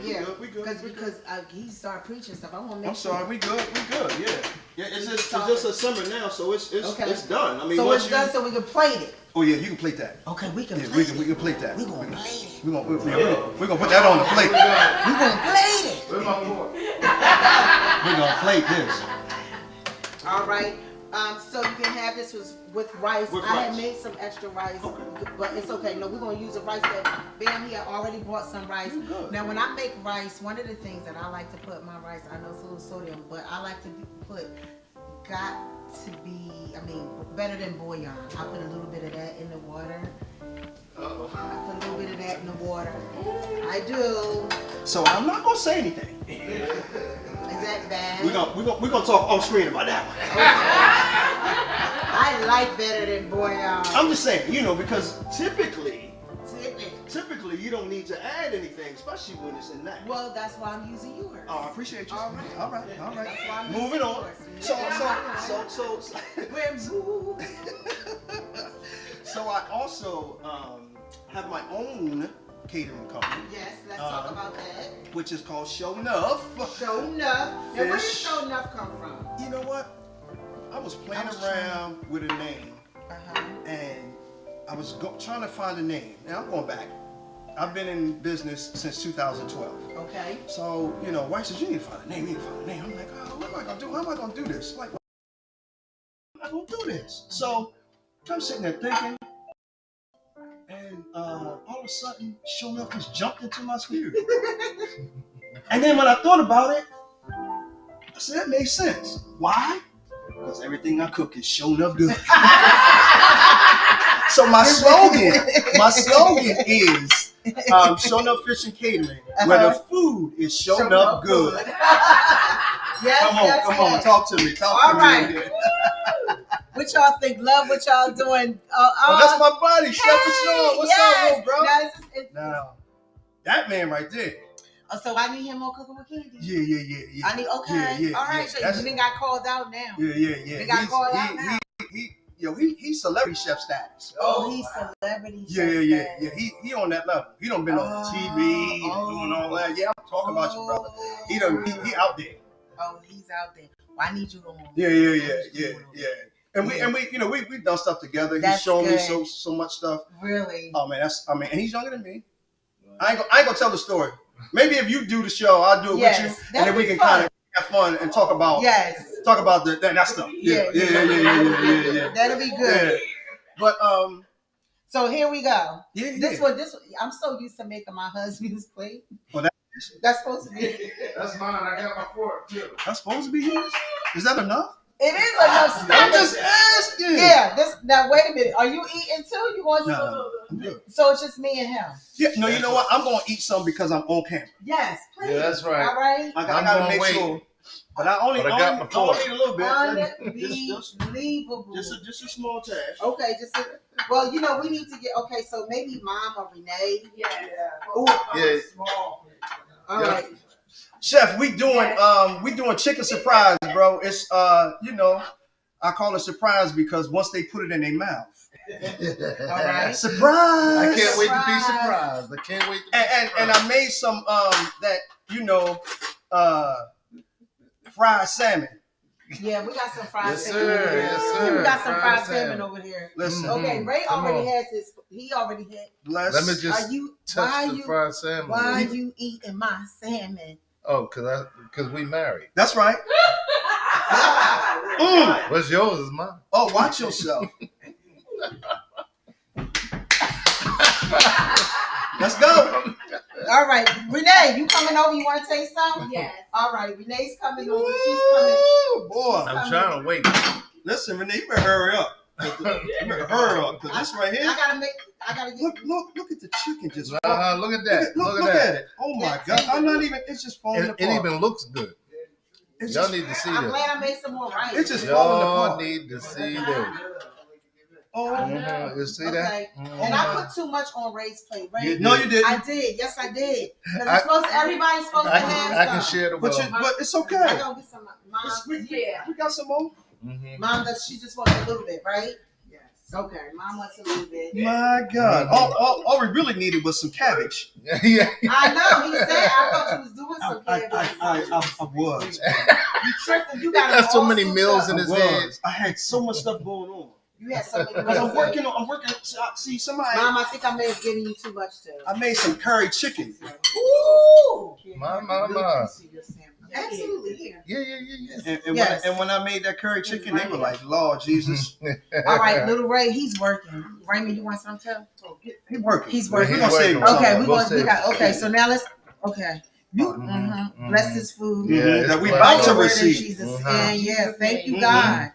yeah. We good. Because he started preaching stuff. I want to make I'm sorry, we good, yeah. It's just a summer now, so it's done. I mean, so it's done, so we can plate it. Oh yeah, you can plate that. Okay, we can plate it. We can plate that. We gonna plate it. We're gonna put that on the plate. We gonna plate it. Where's my fork? We're gonna plate this. All right. So you can have this with rice. I had made some extra rice, but it's okay. No, we're gonna use the rice that Bam here already bought some rice. Now, when I make rice, one of the things that I like to put in my rice, I know it's a little sodium, but I like to put better than bouillon. I put a little bit of that in the water. I put a little bit of that in the water. I do. So I'm not gonna say anything. Is that bad? We're gonna talk off screen about that one. I like better than bouillon. I'm just saying, because typically you don't need to add anything, especially when it's in that. Well, that's why I'm using yours. Oh, I appreciate you. All right. That's why I'm Moving on. So So I also have my own catering company. Yes, let's talk about that. Which is called Show Nuff. Show Nuff. Now, where did Show Nuff come from? You know what? I was playing around with a name, and I was trying to find a name. Now I'm going back. I've been in business since 2012. Okay. So, wife says, you need to find a name, I'm like, oh, what am I going to do? How am I going to do this? Like, I'm not going to do this. So, I'm sitting there thinking, and all of a sudden, Show Nuff just jumped into my spirit. And then when I thought about it, I said, that makes sense. Why? Because everything I cook is Show Nuff good. So my slogan is Show Nuff Fish and Catering, where the food is Show Nuff good. Yes, come on, talk to me. All right. What y'all think? Love what y'all doing. That's my buddy, Chef Sean. What's up, little bro? Now, that man right there. So I need him on Cooking with Candy. Yeah. I need all right. So you didn't got called out now. Yeah. You got called out now. He's celebrity chef status. Oh, he's celebrity chef status. Yeah. He on that level. He done been on TV doing all that. Yeah, I'm talking about you, brother. He out there. Oh, he's out there. Well, I need you on. Yeah. And we've done stuff together. He's shown me so much stuff. Really? Oh man, and he's younger than me. I ain't gonna tell the story. Maybe if you do the show, I'll do it with you, and then we can kind of have fun and talk about that stuff. Yeah. That'll be good. Yeah. But so here we go. Yeah. This one. I'm so used to making my husband's plate. Well, that's supposed to be. That's mine. I got my fork too. That's supposed to be his. Is that enough? It is enough. I'm just asking. Yeah. Now wait a minute. Are you eating too? You want to? No, I'm good. So it's just me and him. Yeah. No. You know what? I'm gonna eat some because I'm on camera. Yes. Please. Yeah, that's right. All right. I gotta make sure. But I only got my fork. need a little bit. Unbelievable. Just a small task. Okay, well, we need to get so maybe Mom or Renee. Yeah. All right. Chef, we doing chicken surprise, bro. It's I call it surprise because once they put it in their mouth. All right. Surprise! I can't wait to be surprised. I can't wait to and I made some fried salmon. Yeah, we got some fried salmon. Yes, sir. We got some fried salmon over here. Listen. Okay, Ray already has his. He already had. Let me just touch the fried salmon. Why are you eating my salmon? Oh, because we married. That's right. What's yours is mine. Oh, watch yourself. Let's go. All right, Renee, you coming over? You want to taste some? Yes. All right, Renee's coming over. She's coming. Ooh, boy. I'm trying to wait. Listen, Renee, you better hurry up. You better hurry up, because this right here. I gotta get. Look at the chicken just. Look at that. Look at it. Oh my God! I'm not even. It's just falling apart. It even looks good. Y'all need to see this. I'm glad I made some more rice. It's just falling Y'all apart. need to see this. Oh, You see okay. that? And I put too much on Ray's plate. Ray, no, you didn't. I did. Yes, I did. Because everybody's supposed to have I can some. share the But well. but it's okay. I gonna get some. Mom, We got some more. Mom, she just wants a little bit, right? Yes. Okay, Mom wants a little bit. My God! All we really needed was some cabbage. Yeah. I know. He said. I thought you was doing some cabbage. I was. You tricked him. You got Got so many meals in his head. I had so much stuff going on. You had so many. Because I'm working. See, somebody. Mom, I think I may have given you too much too. I made some curry chicken. Ooh. My. Absolutely. Yeah. And when I made that curry chicken, they were like, Lord Jesus. All right, little Ray, he's working. Raymond, you want some too? He's working. He's working. We're gonna save him Okay, okay. So now let's. Okay. Bless his food. Yeah, that we about to receive. Jesus. Yeah. Thank you, God.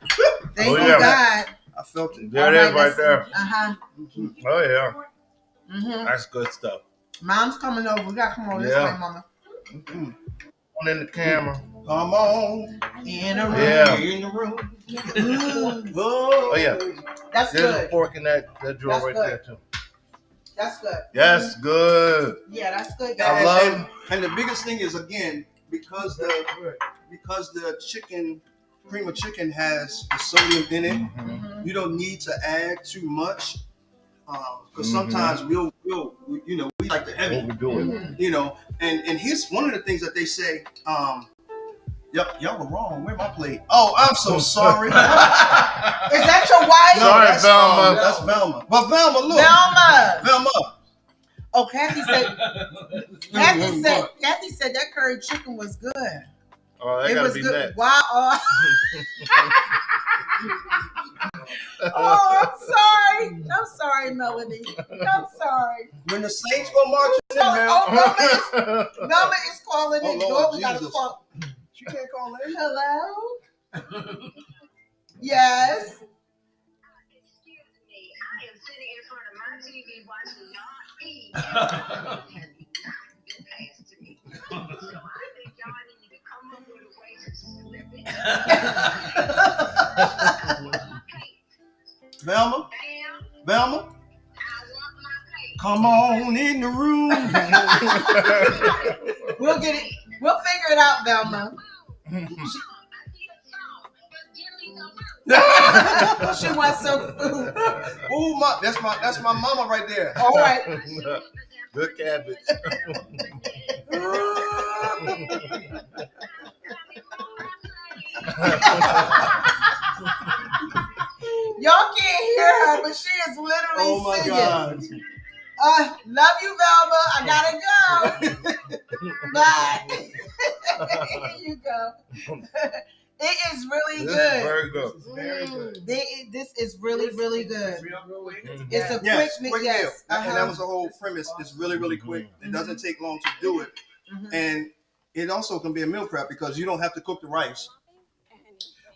Thank you, God. I felt it. There it is right there. Uh-huh. Oh yeah. That's good stuff. Mom's coming over. We gotta come on this way, Mama. On in the camera. Come on. In the room. Yeah. In the room. Oh yeah. That's There's good. a pork in that drawer right there too. That's good. That's good. Yeah, that's good. I love. And the biggest thing is again because the chicken, cream of chicken has the sodium in it. You don't need to add too much because sometimes we like the heavy. What we doing? And here's one of the things that they say. Y'all were wrong. Where my plate? Oh, I'm so sorry. Is that your wife? No, Sorry, that's Velma. That's Velma. But Velma, look. Velma. Oh, Kathy said that curry chicken was good. Oh, that It gotta was be good. next. Wow. Oh, I'm sorry, Melanie. I'm sorry. When the Saints go marching in, Velma is calling in. Lord We gotta Jesus. call. She can't call in. Hello? Yes. Excuse me, I am sitting in front of my TV watching y'all eat. Has not been passed to me. So I think y'all need to come up with a way to slip it. Velma. Bam, Velma. I want my plate. Come on in the room. We'll get it. We'll figure it out, Velma. She wants some food. Ooh, that's my mama right there. All right. Good cabbage. Y'all can't hear her, but she is literally Oh my singing. God. Love you, Velma. I gotta go. Bye. Here you go. It is really This good. is very good. This is very good. This is really, really good. It's real quick. It's a Yes, quick quick meal. meal. And that was the whole premise. It's really, really quick. It doesn't take long to do it. And it also can be a meal prep because you don't have to cook the rice.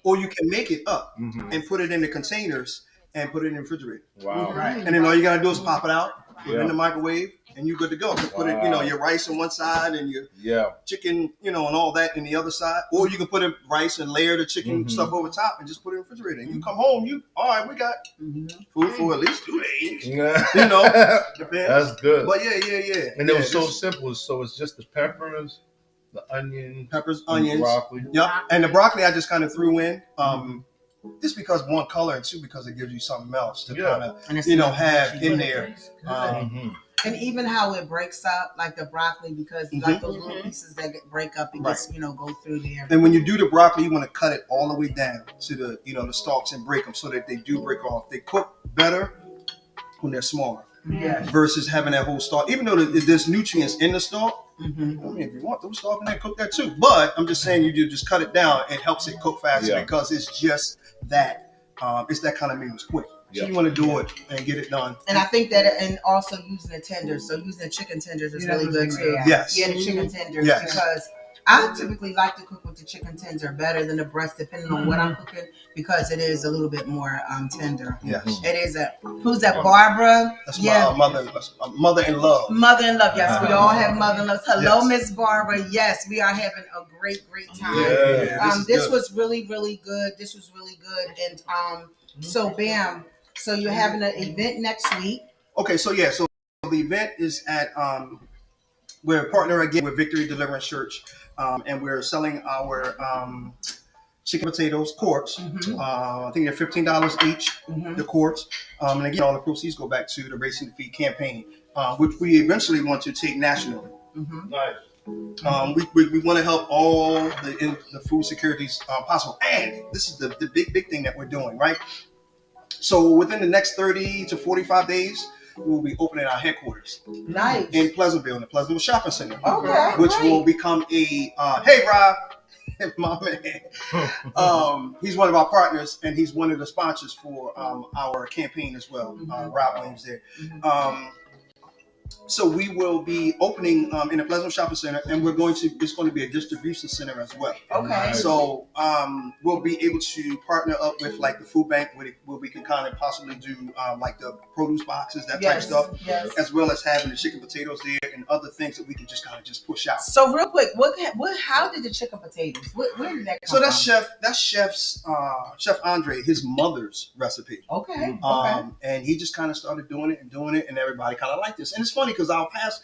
Or you can make it up and put it in the containers and put it in the refrigerator. Wow. Right. And then all you gotta do is pop it out, put it in Yeah. the microwave, and you're good to go. Put it, your rice on one side and your chicken, and all that in the other side. Or you can put in rice and layer the chicken stuff over top and just put it in the refrigerator. And you come home, all right, we got food for at least 2 days. Depends. That's good. But yeah. And it was so simple. So it's just the peppers, the onion, peppers, onions, broccoli. Yep. And the broccoli I just kind of threw in. Just because one, color, and two, because it gives you something else to kind of, have in there. And even how it breaks up, like the broccoli, because like those little pieces that break up and just go through there. And when you do the broccoli, you want to cut it all the way down to the the stalks and break them so that they do break off. They cook better when they're smaller. Yeah. Versus having that whole stalk, even though there's nutrients in the stalk. I mean, if you want those stalk in there, cook that too. But I'm just saying, you do just cut it down. It helps it cook faster because it's just that. It's that kind of meal. It's quick. So you want to do it and get it done. And I think that, and also using the tenders. So using the chicken tenders is really good too. Yes. Yeah, the chicken tenders because I typically like to cook with the chicken tender better than the breast, depending on what I'm cooking, because it is a little bit more tender. Yes. It is who's that? Barbara. That's my mother in love. Mother in love. Yes, we all have mother in love. Hello, Miss Barbara. Yes, we are having a great time. This was really, really good. This was really good. And so Bam. So you're having an event next week. Okay, so the event is at we're partner again with Victory Deliverance Church, and we're selling our chicken potatoes quarts. I think they're $15 each, the quarts. And again, all the proceeds go back to the Racing to Feed campaign, which we eventually want to take nationally. Nice. We want to help all the food securities possible. And this is the big thing that we're doing, right? So within the next 30 to 45 days, we'll be opening our headquarters. Nice. In Pleasantville, in the Pleasantville Shopping Center. Okay. Which will become a, hey, Rob, my man. He's one of our partners, and he's one of the sponsors for our campaign as well. Rob Williams there. So we will be opening in the Pleasantville Shopping Center, and it's going to be a distribution center as well. Okay. So we'll be able to partner up with like the food bank where we can kind of possibly do like the produce boxes, that type of stuff, as well as having the chicken potatoes there and other things that we can just kind of just push out. So real quick, how did the chicken potatoes? Where did that come from? That's Chef Andre, his mother's recipe. Okay. And he just kind of started doing it, and everybody kind of liked this. And it's funny because our paths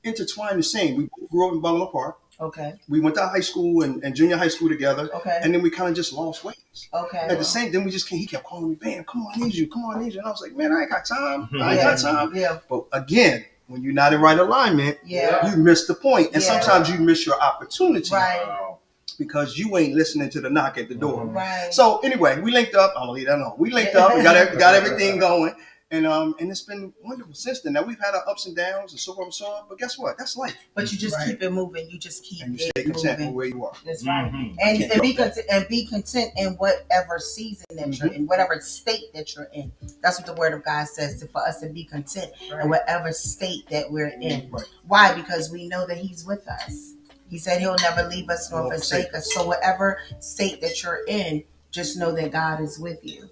intertwined the same. We grew up in Bungalow Park. Okay. We went to high school and junior high school together. Okay. And then we kind of just lost ways. Okay. At the same, then he kept calling me, "Bam, come on, I need you. And I was like, man, I ain't got time. I ain't got time. Yeah. But again, when you're not in right alignment, you miss the point. And sometimes you miss your opportunity. Right. Because you ain't listening to the knock at the door. Right. So anyway, we linked up. I'm gonna leave that alone. We linked up. We got everything going. And it's been wonderful since then. Now we've had our ups and downs and so on and so on, but guess what? That's life. But you just keep it moving. You just keep and you it stay content moving. with where you are. That's right. And be content in whatever season that you're in, whatever state that you're in. That's what the Word of God says, for us to be content in whatever state that we're in. Right. Why? Because we know that He's with us. He said He'll never leave us nor forsake us. So whatever state that you're in, just know that God is with you.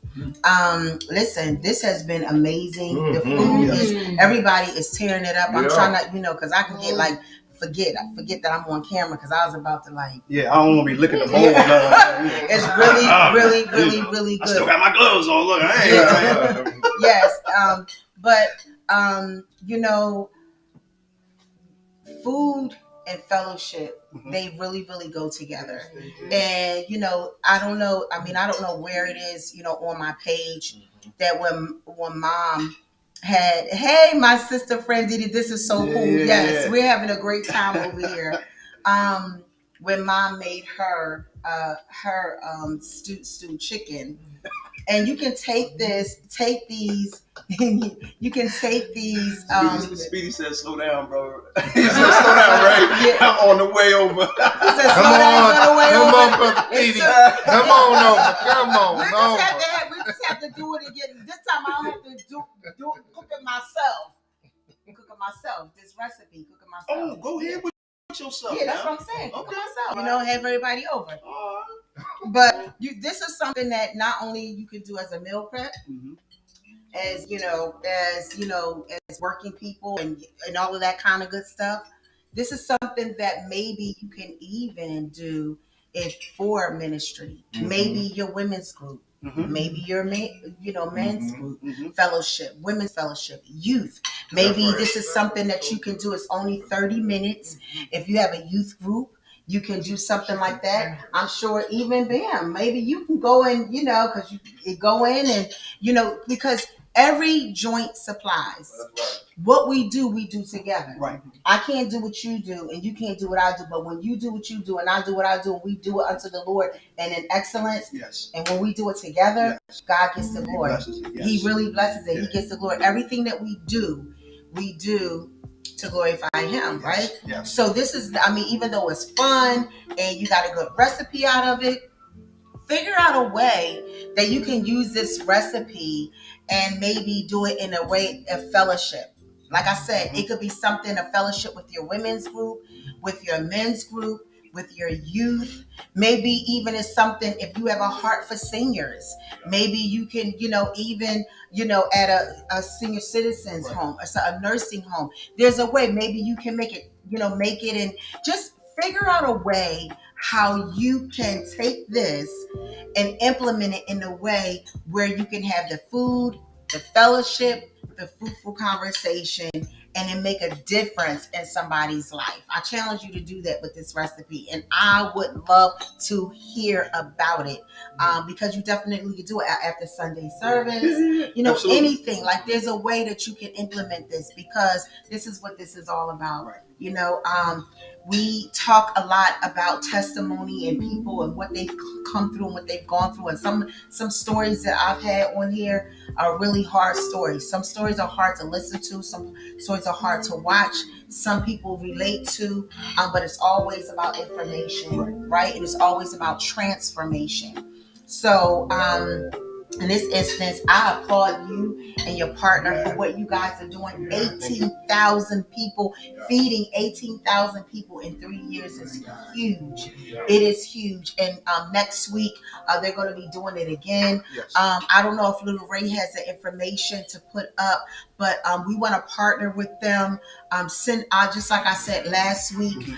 Listen, this has been amazing. The food is, everybody is tearing it up. I'm trying not, because I can get like, forget that I'm on camera because I was about to like. Yeah, I don't want to be licking the bowl. It's really, really, really good. I still got my gloves on. Look, Yes, food and fellowship, they really, really go together. And I don't know where it is, on my page, that when Mom had, hey, my sister friend Didi, this is so cool. Yes, we're having a great time over here. When Mom made her stew chicken, And you can take these, you can take these. Speedy said, "Slow down, bro." He said, "Slow down, Ray. Yeah. I'm on the way over." He said, "Slow down, on the way over." Come on, brother Speedy. Come on over. Come on over. We just have to do it again. This time I don't have to cook it myself. This recipe, cook it myself. Oh, go ahead with yourself. Yeah, that's what I'm saying. Cook it myself. You know, have everybody over. But this is something that not only you can do as a meal prep, as working people and all of that kind of good stuff. This is something that maybe you can even do it for ministry. Maybe your women's group. Maybe your men's group, fellowship, women's fellowship, youth. Maybe this is something that you can do. It's only 30 minutes. If you have a youth group, you can do something like that. I'm sure even Bam, maybe you can go and, because you go in and, because every joint supplies. What we do together. Right. I can't do what you do and you can't do what I do. But when you do what you do and I do what I do, and we do it unto the Lord and in excellence. Yes. And when we do it together, God gets the glory. He really blesses it. Yeah. He gets the glory. Everything that we do to glorify Him, right? Yes. So this is, even though it's fun and you got a good recipe out of it, figure out a way that you can use this recipe and maybe do it in a way of fellowship. Like I said, it could be something, a fellowship with your women's group, with your men's group, with your youth. Maybe even it's something, if you have a heart for seniors, maybe you can, even, at a senior citizens home, or a nursing home. There's a way, maybe you can make it and just figure out a way how you can take this and implement it in a way where you can have the food, the fellowship, the fruitful conversation, and then make a difference in somebody's life. I challenge you to do that with this recipe, and I would love to hear about it because you definitely could do it after Sunday service. Absolutely. Anything. Like, there's a way that you can implement this because this is what this is all about. Right. We talk a lot about testimony and people and what they've come through and what they've gone through, and some stories that I've had on here are really hard stories. Some stories are hard to listen to. Some stories are hard to watch. Some people relate to, but it's always about information, right? And it's always about transformation. So, in this instance, I applaud you and your partner for what you guys are doing. 18,000 people, feeding 18,000 people in 3 years is huge. It is huge. And next week, they're going to be doing it again. I don't know if Little Ray has the information to put up, but we want to partner with them. Just like I said last week,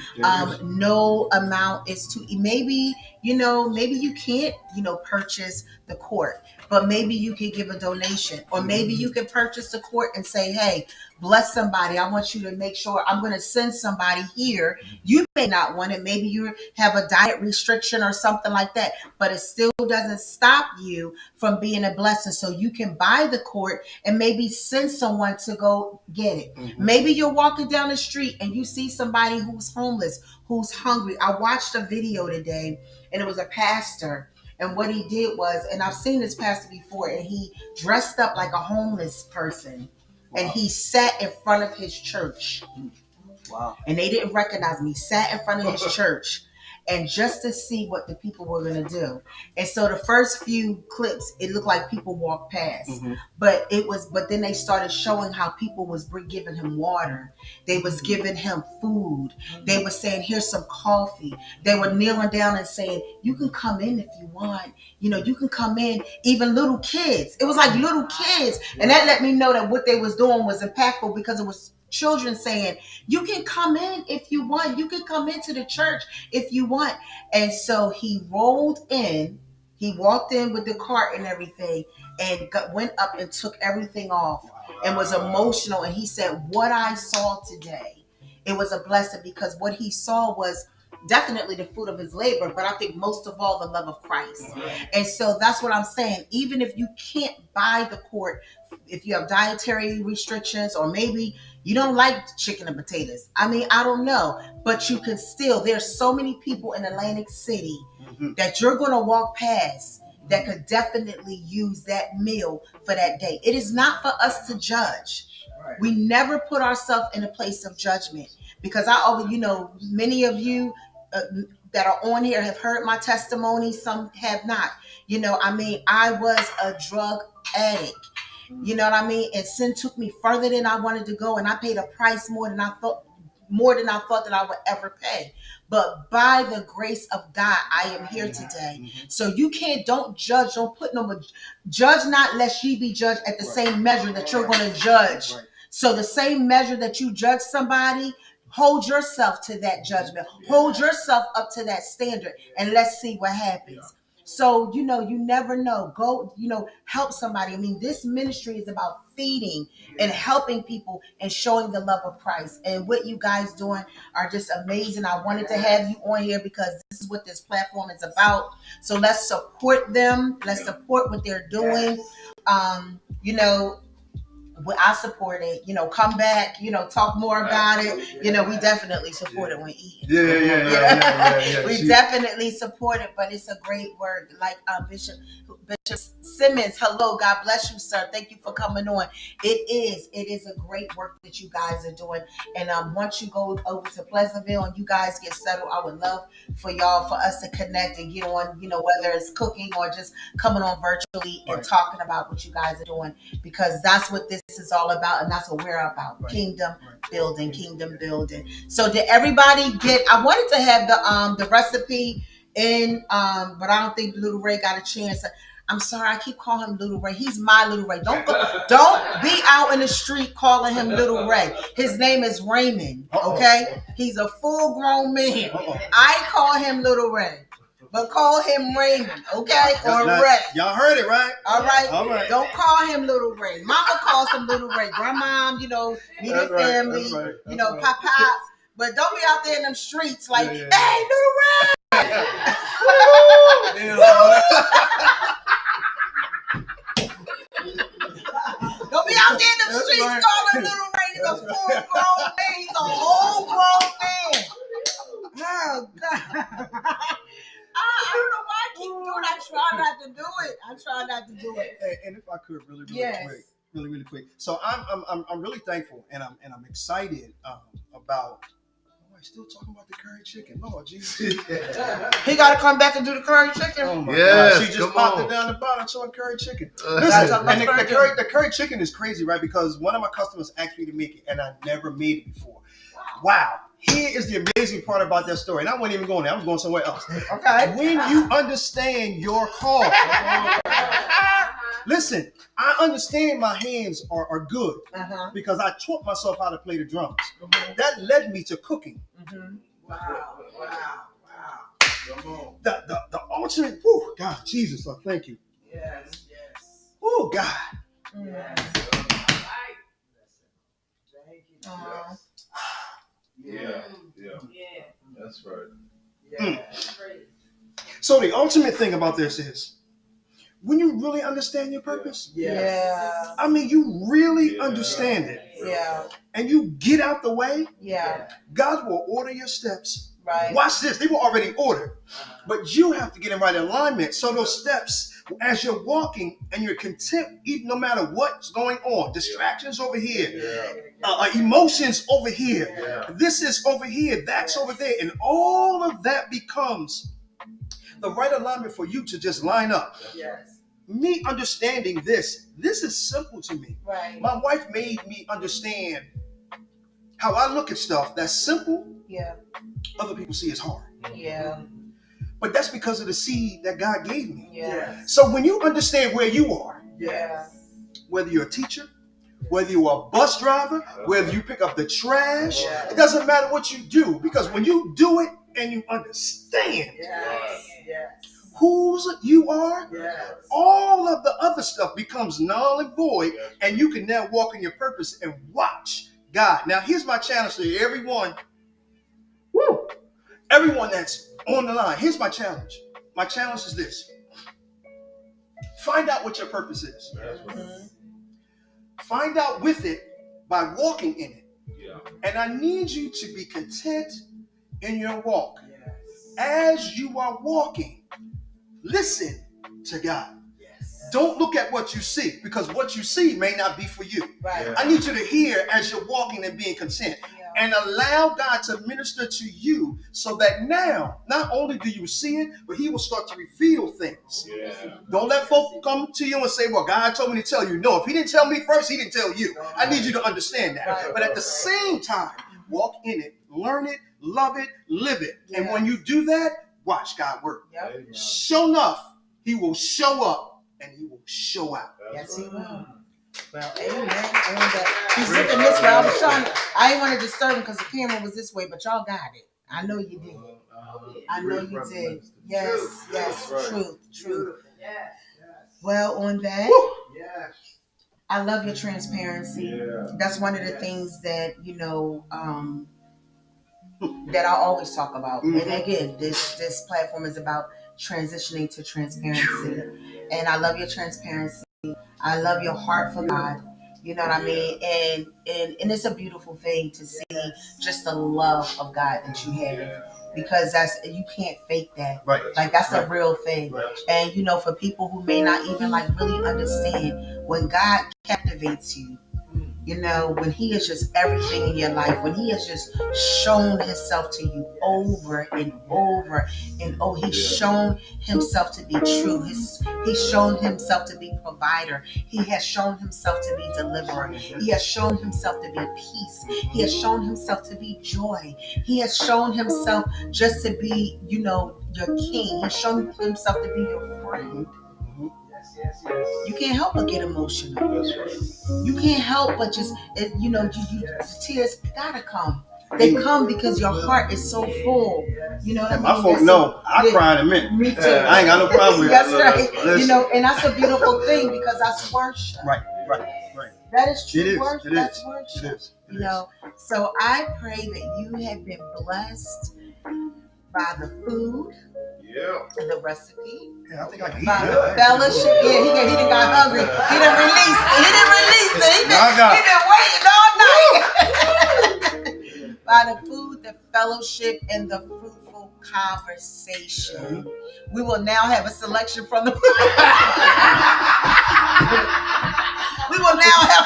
no amount is too, maybe you can't, purchase the quart, but maybe you can give a donation, or maybe you can purchase the quart and say, hey, bless somebody. I want you to make sure I'm going to send somebody here. You may not want it. Maybe you have a diet restriction or something like that, but it still doesn't stop you from being a blessing. So you can buy the quart and maybe send someone to go get it. Maybe you're walking down the street and you see somebody who's homeless, who's hungry. I watched a video today, and it was a pastor. And what he did was, and I've seen this pastor before, and he dressed up like a homeless person. And he sat in front of his church. Wow. And they didn't recognize me. He sat in front of his church, and just to see what the people were going to do. And so the first few clips, it looked like people walked past. But then they started showing how people was giving him water. They was giving him food. They were saying, here's some coffee. They were kneeling down and saying, you can come in if you want. You can come in. Even little kids. It was like little kids. And that let me know that what they was doing was impactful, because it was children saying, you can come in if you want. You can come into the church if you want. And so he rolled in. He walked in with the cart and everything, and went up and took everything off, and was emotional. And he said, what I saw today, it was a blessing, because what he saw was definitely the fruit of his labor, but I think most of all the love of Christ. And so that's what I'm saying. Even if you can't buy the quart, if you have dietary restrictions, or maybe you don't like chicken and potatoes, I don't know, but you can still, there's so many people in Atlantic City that you're going to walk past, that could definitely use that meal for that day. It is not for us to judge. We never put ourselves in a place of judgment, because I always, many of you that are on here have heard my testimony. Some have not. I was a drug addict. You know what I mean? And sin took me further than I wanted to go, and I paid a price more than I thought that I would ever pay. But by the grace of God, I am here today. So don't judge, judge not lest ye be judged at the same measure that you're going to judge. So the same measure that you judge somebody, hold yourself to that judgment. Hold yourself up to that standard, and let's see what happens. So, you never know. Go, help somebody. I mean, this ministry is about feeding and helping people and showing the love of Christ. And what you guys doing are just amazing. I wanted to have you on here because this is what this platform is about. So let's support them. Let's support what they're doing. I support it. Come back. Talk more about it. We definitely support it when eating. Yeah. We definitely support it, but it's a great word. Like Bishop Simmons, hello, God bless you, sir. Thank you for coming on. It is a great work that you guys are doing. And once you go over to Pleasantville and you guys get settled, I would love for us to connect and get on. Whether it's cooking or just coming on virtually and talking about what you guys are doing, because that's what this is all about, and that's what we're about. Kingdom building. So did everybody get? I wanted to have the recipe in, but I don't think Little Ray got a chance. I'm sorry, I keep calling him Little Ray. He's my Little Ray. Don't be out in the street calling him Little Ray. His name is Raymond. Okay, he's a full-grown man. I call him Little Ray, but call him Raymond, okay? Or Ray. Y'all heard it, right? All right. Don't call him Little Ray. Mama calls him Little Ray. Grandma, immediate family, Papa. But don't be out there in them streets like, hey, Little Ray. Don't be out there in them streets calling Little Ray. He's a full-grown man. He's a whole grown man. Oh, God. I don't know why I keep doing it. I try not to do it. And if I could really quick. So I'm really thankful, and I'm excited about. Oh, I still talking about the curry chicken. Lord Jesus. He got to come back and do the curry chicken. Oh my God. She just popped it down the bottom showing curry chicken. Listen, and the curry chicken is crazy, right? Because one of my customers asked me to make it, and I never made it before. Wow. Here is the amazing part about that story. And I wasn't even going there. I was going somewhere else. Okay. When you understand your call. Listen, I understand my hands are good because I taught myself how to play the drums. That led me to cooking. Wow. Come on. The alternate, whew, God, Jesus, I thank you. Yes. Oh, God. Yes. Thank you. Yeah. That's right. Yeah. So the ultimate thing about this is, when you really understand your purpose, I mean, you really understand it, and you get out the way, God will order your steps. Right. Watch this. They were already ordered, but you have to get in right alignment. So those steps, as you're walking and you're content, even no matter what's going on, distractions over here, emotions over here, this is over here, that's over there, and all of that becomes the right alignment for you to just line up. Yes. Me understanding this is simple to me. Right. My wife made me understand how I look at stuff that's simple. Yeah. Other people see as hard. Yeah. But that's because of the seed that God gave me. Yeah. So when you understand where you are, whether you're a teacher, whether you're a bus driver, whether you pick up the trash, it doesn't matter what you do, because when you do it and you understand whose you are, all of the other stuff becomes null and void, and you can now walk in your purpose and watch God. Now, here's my challenge to everyone. Everyone that's on the line, here's my challenge. My challenge is this. Find out what your purpose is. Find out with it by walking in it. And I need you to be content in your walk. As you are walking, listen to God. Don't look at what you see, because what you see may not be for you. Right. I need you to hear as you're walking and being content. And allow God to minister to you, so that now, not only do you see it, but he will start to reveal things. Don't let folk come to you and say, well, God told me to tell you. No, if he didn't tell me first, he didn't tell you. I need you to understand that. But at the same time, walk in it, learn it, love it, live it. And when you do that, watch God work. Sure enough, he will show up and he will show out. Yes, he will. Well, amen. He's looking this way. I didn't want to disturb him because the camera was this way, but y'all got it. I know you did. I know you did. Yes, truth. Well, on that, I love your transparency. That's one of the things that, that I always talk about. And again, this platform is about transitioning to transparency. And I love your transparency. I love your heart for God. You know what I mean? And it's a beautiful thing to see just the love of God that you have, because you can't fake that. Right. Like that's a real thing. Right. And for people who may not even really understand, when God captivates you, when he is just everything in your life, when he has just shown himself to you over and over and he's shown himself to be true. He's shown himself to be provider. He has shown himself to be deliverer. He has shown himself to be peace. He has shown himself to be joy. He has shown himself just to be, your king. He's shown himself to be your friend. You can't help but get emotional. That's right. You can't help but just, the tears gotta come. They come because your heart is so full. You know what I mean? My folk know I cry in a minute. Me too. I ain't got no problem with that's it. Right. Listen. And that's a beautiful thing, because that's worship. Right. That is true. It is. Worship. It That's is. worship. It is. So I pray that you have been blessed by the food. The recipe. Yeah, I think I can eat by the that. fellowship. Yeah, he done got hungry. He done released it. He been waiting all night. By the food, the fellowship, and the fruitful conversation. We will now have a selection from the we will now have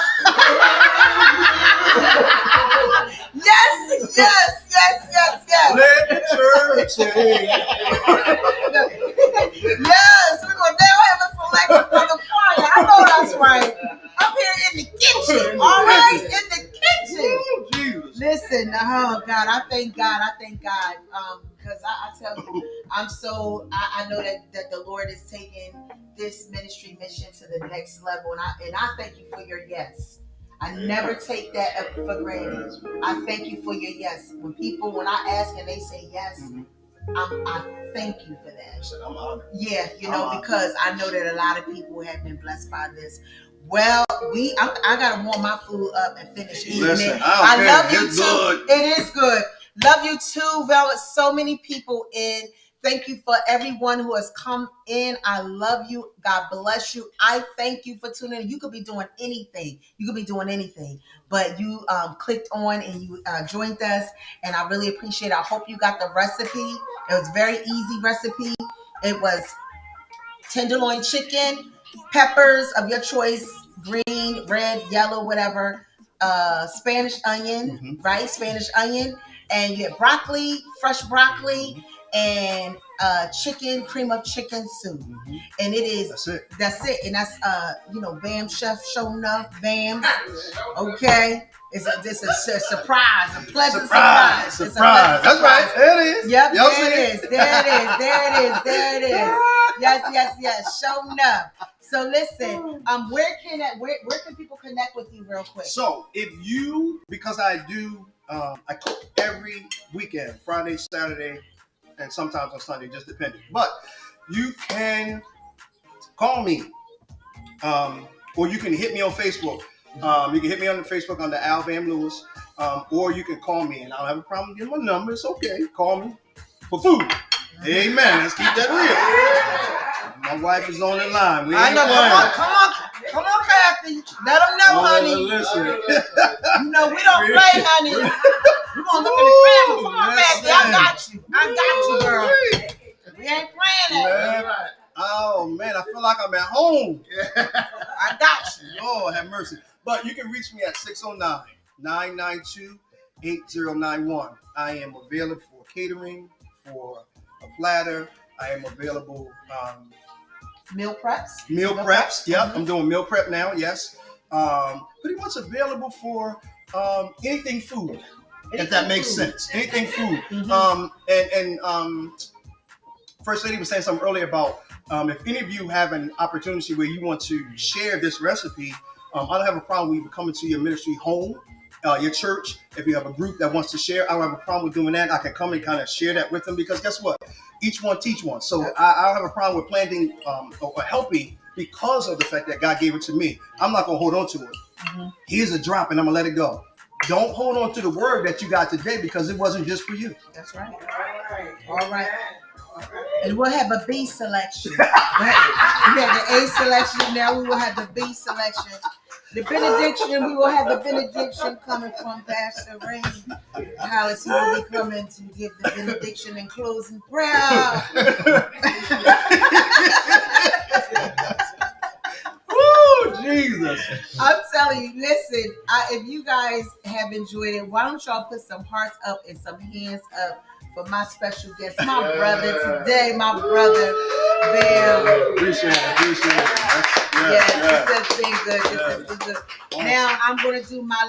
Yes. Let the church sing. Yes, we will now have a selection from the choir. I know that's right. I'm here in the kitchen. All right, in the kitchen. Oh, Jesus. Listen, God, I thank God. Because I tell you, I know that the Lord is taking this ministry mission to the next level, and I thank you for your yes. I never take that for granted. I thank you for your yes. When I ask and they say yes, I thank you for that. I'm honored. Yeah, because I know that a lot of people have been blessed by this. Well, I gotta warm my food up and finish eating it. I love you too. It is good. Love you too, Val. So many people in. Thank you for everyone who has come in. I love you. God bless you. I thank you for tuning in. You could be doing anything. But you clicked on and you joined us, and I really appreciate it. I hope you got the recipe. It was a very easy recipe. It was tenderloin chicken, peppers of your choice, green, red, yellow, whatever, Spanish onion, right? Spanish onion, and you had broccoli, fresh broccoli, and chicken, cream of chicken soup. And it is that's it. And that's Bam Chef showing up, Bam. Okay. It's a surprise, a pleasant surprise. Surprise. That's right. There it is. Yep, there it is. Yes. Showing up. So listen, where can people connect with you real quick? So because I do, I cook every weekend, Friday, Saturday, and sometimes on Sunday, just depending. But you can call me, or you can hit me on Facebook. You can hit me on the Facebook under Al Bam Lewis, or you can call me, and I don't have a problem giving my number. It's okay. Call me for food. Amen. Let's keep that real. My wife is on the line. I know. Come on, Kathy. Let them know, honey. Listen. We don't play, honey. We're gonna look in the camera. Come on, Kathy. I got you, girl. We ain't playing that. Oh man, I feel like I'm at home. I got you. Lord have mercy. But you can reach me at 609-992-8091. I am available for catering, for a platter. I am available Meal preps. Meal preps. Yep, I'm doing meal prep now. Yes. Pretty much available for anything food. If that makes sense. Anything food. And First Lady was saying something earlier about if any of you have an opportunity where you want to share this recipe, I don't have a problem with you coming to your ministry home, your church. If you have a group that wants to share, I don't have a problem with doing that. I can come and kind of share that with them because guess what? Each one teach one. So I don't have a problem with planting or helping because of the fact that God gave it to me. I'm not going to hold on to it. Here's a drop and I'm going to let it go. Don't hold on to the word that you got today because it wasn't just for you. That's right. All right. And we'll have a B selection. We had the A selection. Now we will have the B selection. The benediction, we will have the benediction coming from Pastor Ray Hollis. He will be coming to give the benediction and closing prayer. Woo, Jesus. I'm telling you, listen, if you guys have enjoyed it, why don't y'all put some hearts up and some hands up for my special guest, my brother today, my brother, Bam. Appreciate it. Yes, this has been good. This has been good. Now I'm going to do my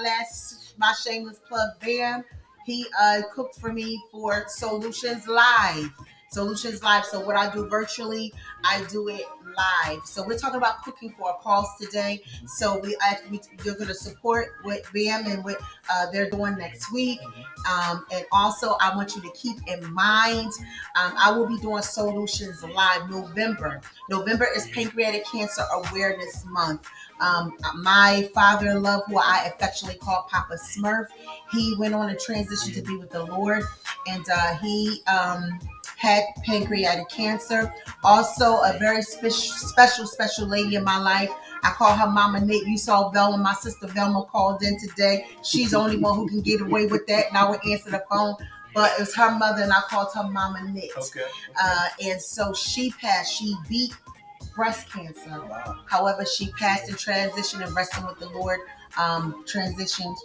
shameless plug, Bam. He cooked for me for Soul-U-Tions Live. Soul-U-Tions Live. So what I do virtually, I do it live. So we're talking about cooking for a cause today. So you're going to support what Bam and what they're doing next week. And also I want you to keep in mind, I will be doing Soul-U-Tions Live November. November is Pancreatic Cancer Awareness Month. My father-in-law, who I affectionately call Papa Smurf, he went on a transition to be with the Lord, and he had pancreatic cancer. Also, a very special lady in my life. I call her Mama Nick. You saw Velma, my sister Velma called in today. She's the only one who can get away with that, and I would answer the phone. But it was her mother, and I called her Mama Nick. Okay. And so she passed. She beat breast cancer. Wow. However, she passed in transition and resting with the Lord. Transitioned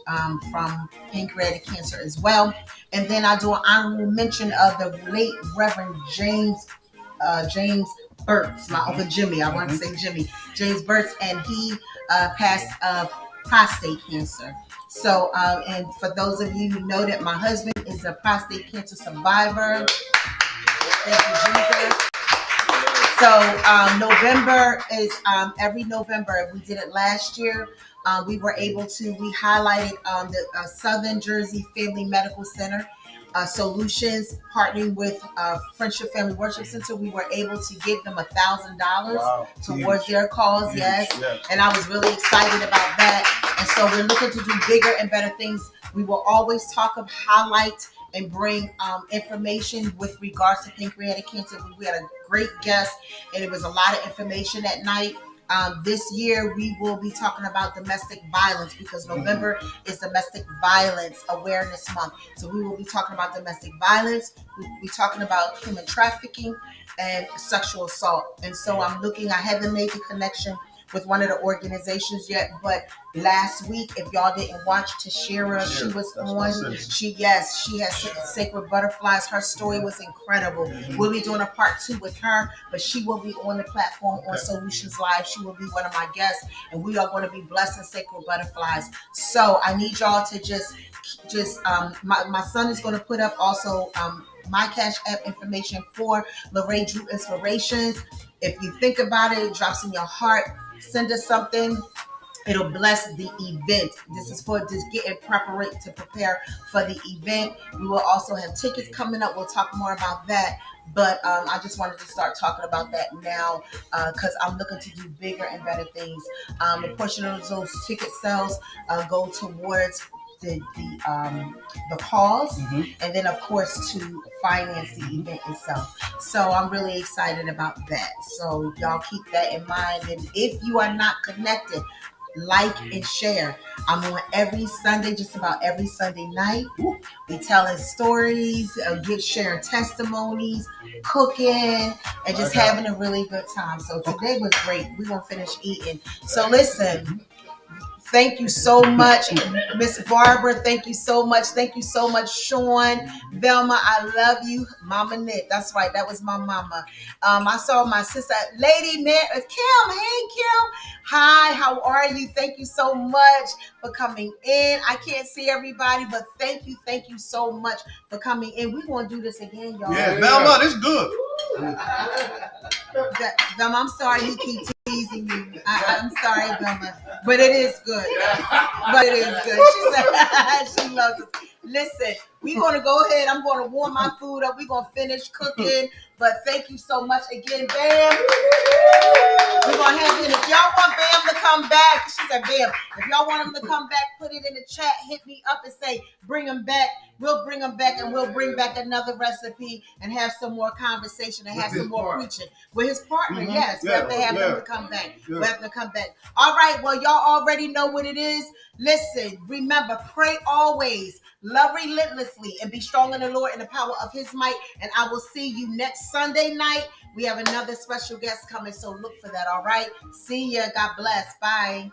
from pancreatic cancer as well. And then I do an honorable mention of the late Reverend James Burtz, my Uncle Jimmy. I want to say James Burtz, and he passed prostate cancer. So, and for those of you who know that my husband is a prostate cancer survivor. Thank you, Jesus. So November is every November. We did it last year. We highlighted the Southern Jersey Family Medical Center, Soul-U-Tions, partnering with Friendship Family Worship Center. We were able to give them $1,000 towards their cause. Yes. And I was really excited about that. And so we're looking to do bigger and better things. We will always highlight and bring information with regards to pancreatic cancer. We had a great guest, and it was a lot of information that night. This year, we will be talking about domestic violence because November is Domestic Violence Awareness Month. So we will be talking about domestic violence. We'll be talking about human trafficking and sexual assault. And so I haven't made the connection with one of the organizations yet, but last week, if y'all didn't watch Tashira, she was on. She has Sacred Butterflies. Her story was incredible. We'll be doing a part 2 with her, but she will be on the platform on Soul-U-Tions Live. She will be one of my guests, and we are going to be blessing Sacred Butterflies. So I need y'all to just my son is going to put up also my Cash App information for Lorraine Drew Inspirations. If you think about it, it drops in your heart. Send us something. It'll bless the event. This is for just getting to prepare for the event. We will also have tickets coming up. We'll talk more about that. But I just wanted to start talking about that now because I'm looking to do bigger and better things. A portion of those ticket sales go towards the cause, and then of course to finance the event itself. So I'm really excited about that. So y'all keep that in mind. And if you are not connected, like, and share. I'm on every Sunday, just about every Sunday night. We telling stories, sharing testimonies, cooking, and just having a really good time. So today was great. We're gonna finish eating. So listen. Thank you so much, Miss Barbara. Thank you so much. Thank you so much, Sean. Velma, I love you. Mama Knit. That's right. That was my mama. I saw my sister, Lady Kim. Hey, Kim. Hi, how are you? Thank you so much for coming in. I can't see everybody, but thank you. Thank you so much for coming in. We're going to do this again, y'all. Yeah, Velma, this is good. Velma, I'm sorry he keeps teasing you. I'm sorry, Velma, but it is good. But it is good. She said she loves it. Listen, we're going to go ahead. I'm going to warm my food up. We're going to finish cooking. But thank you so much again, Bam. We're going to have it. If y'all want Bam to come back, she said, Bam, if y'all want him to come back, put it in the chat. Hit me up and say, bring him back. We'll bring him back, and we'll bring back another recipe and have some more conversation and have some more preaching with his partner. Mm-hmm. Yes, we have to have him to come back. Yeah. We have to come back. All right, well, y'all already know what it is. Listen, remember, pray always, love relentlessly, and be strong in the Lord and the power of his might. And I will see you next Sunday night. We have another special guest coming, so look for that, all right? See ya. God bless. Bye.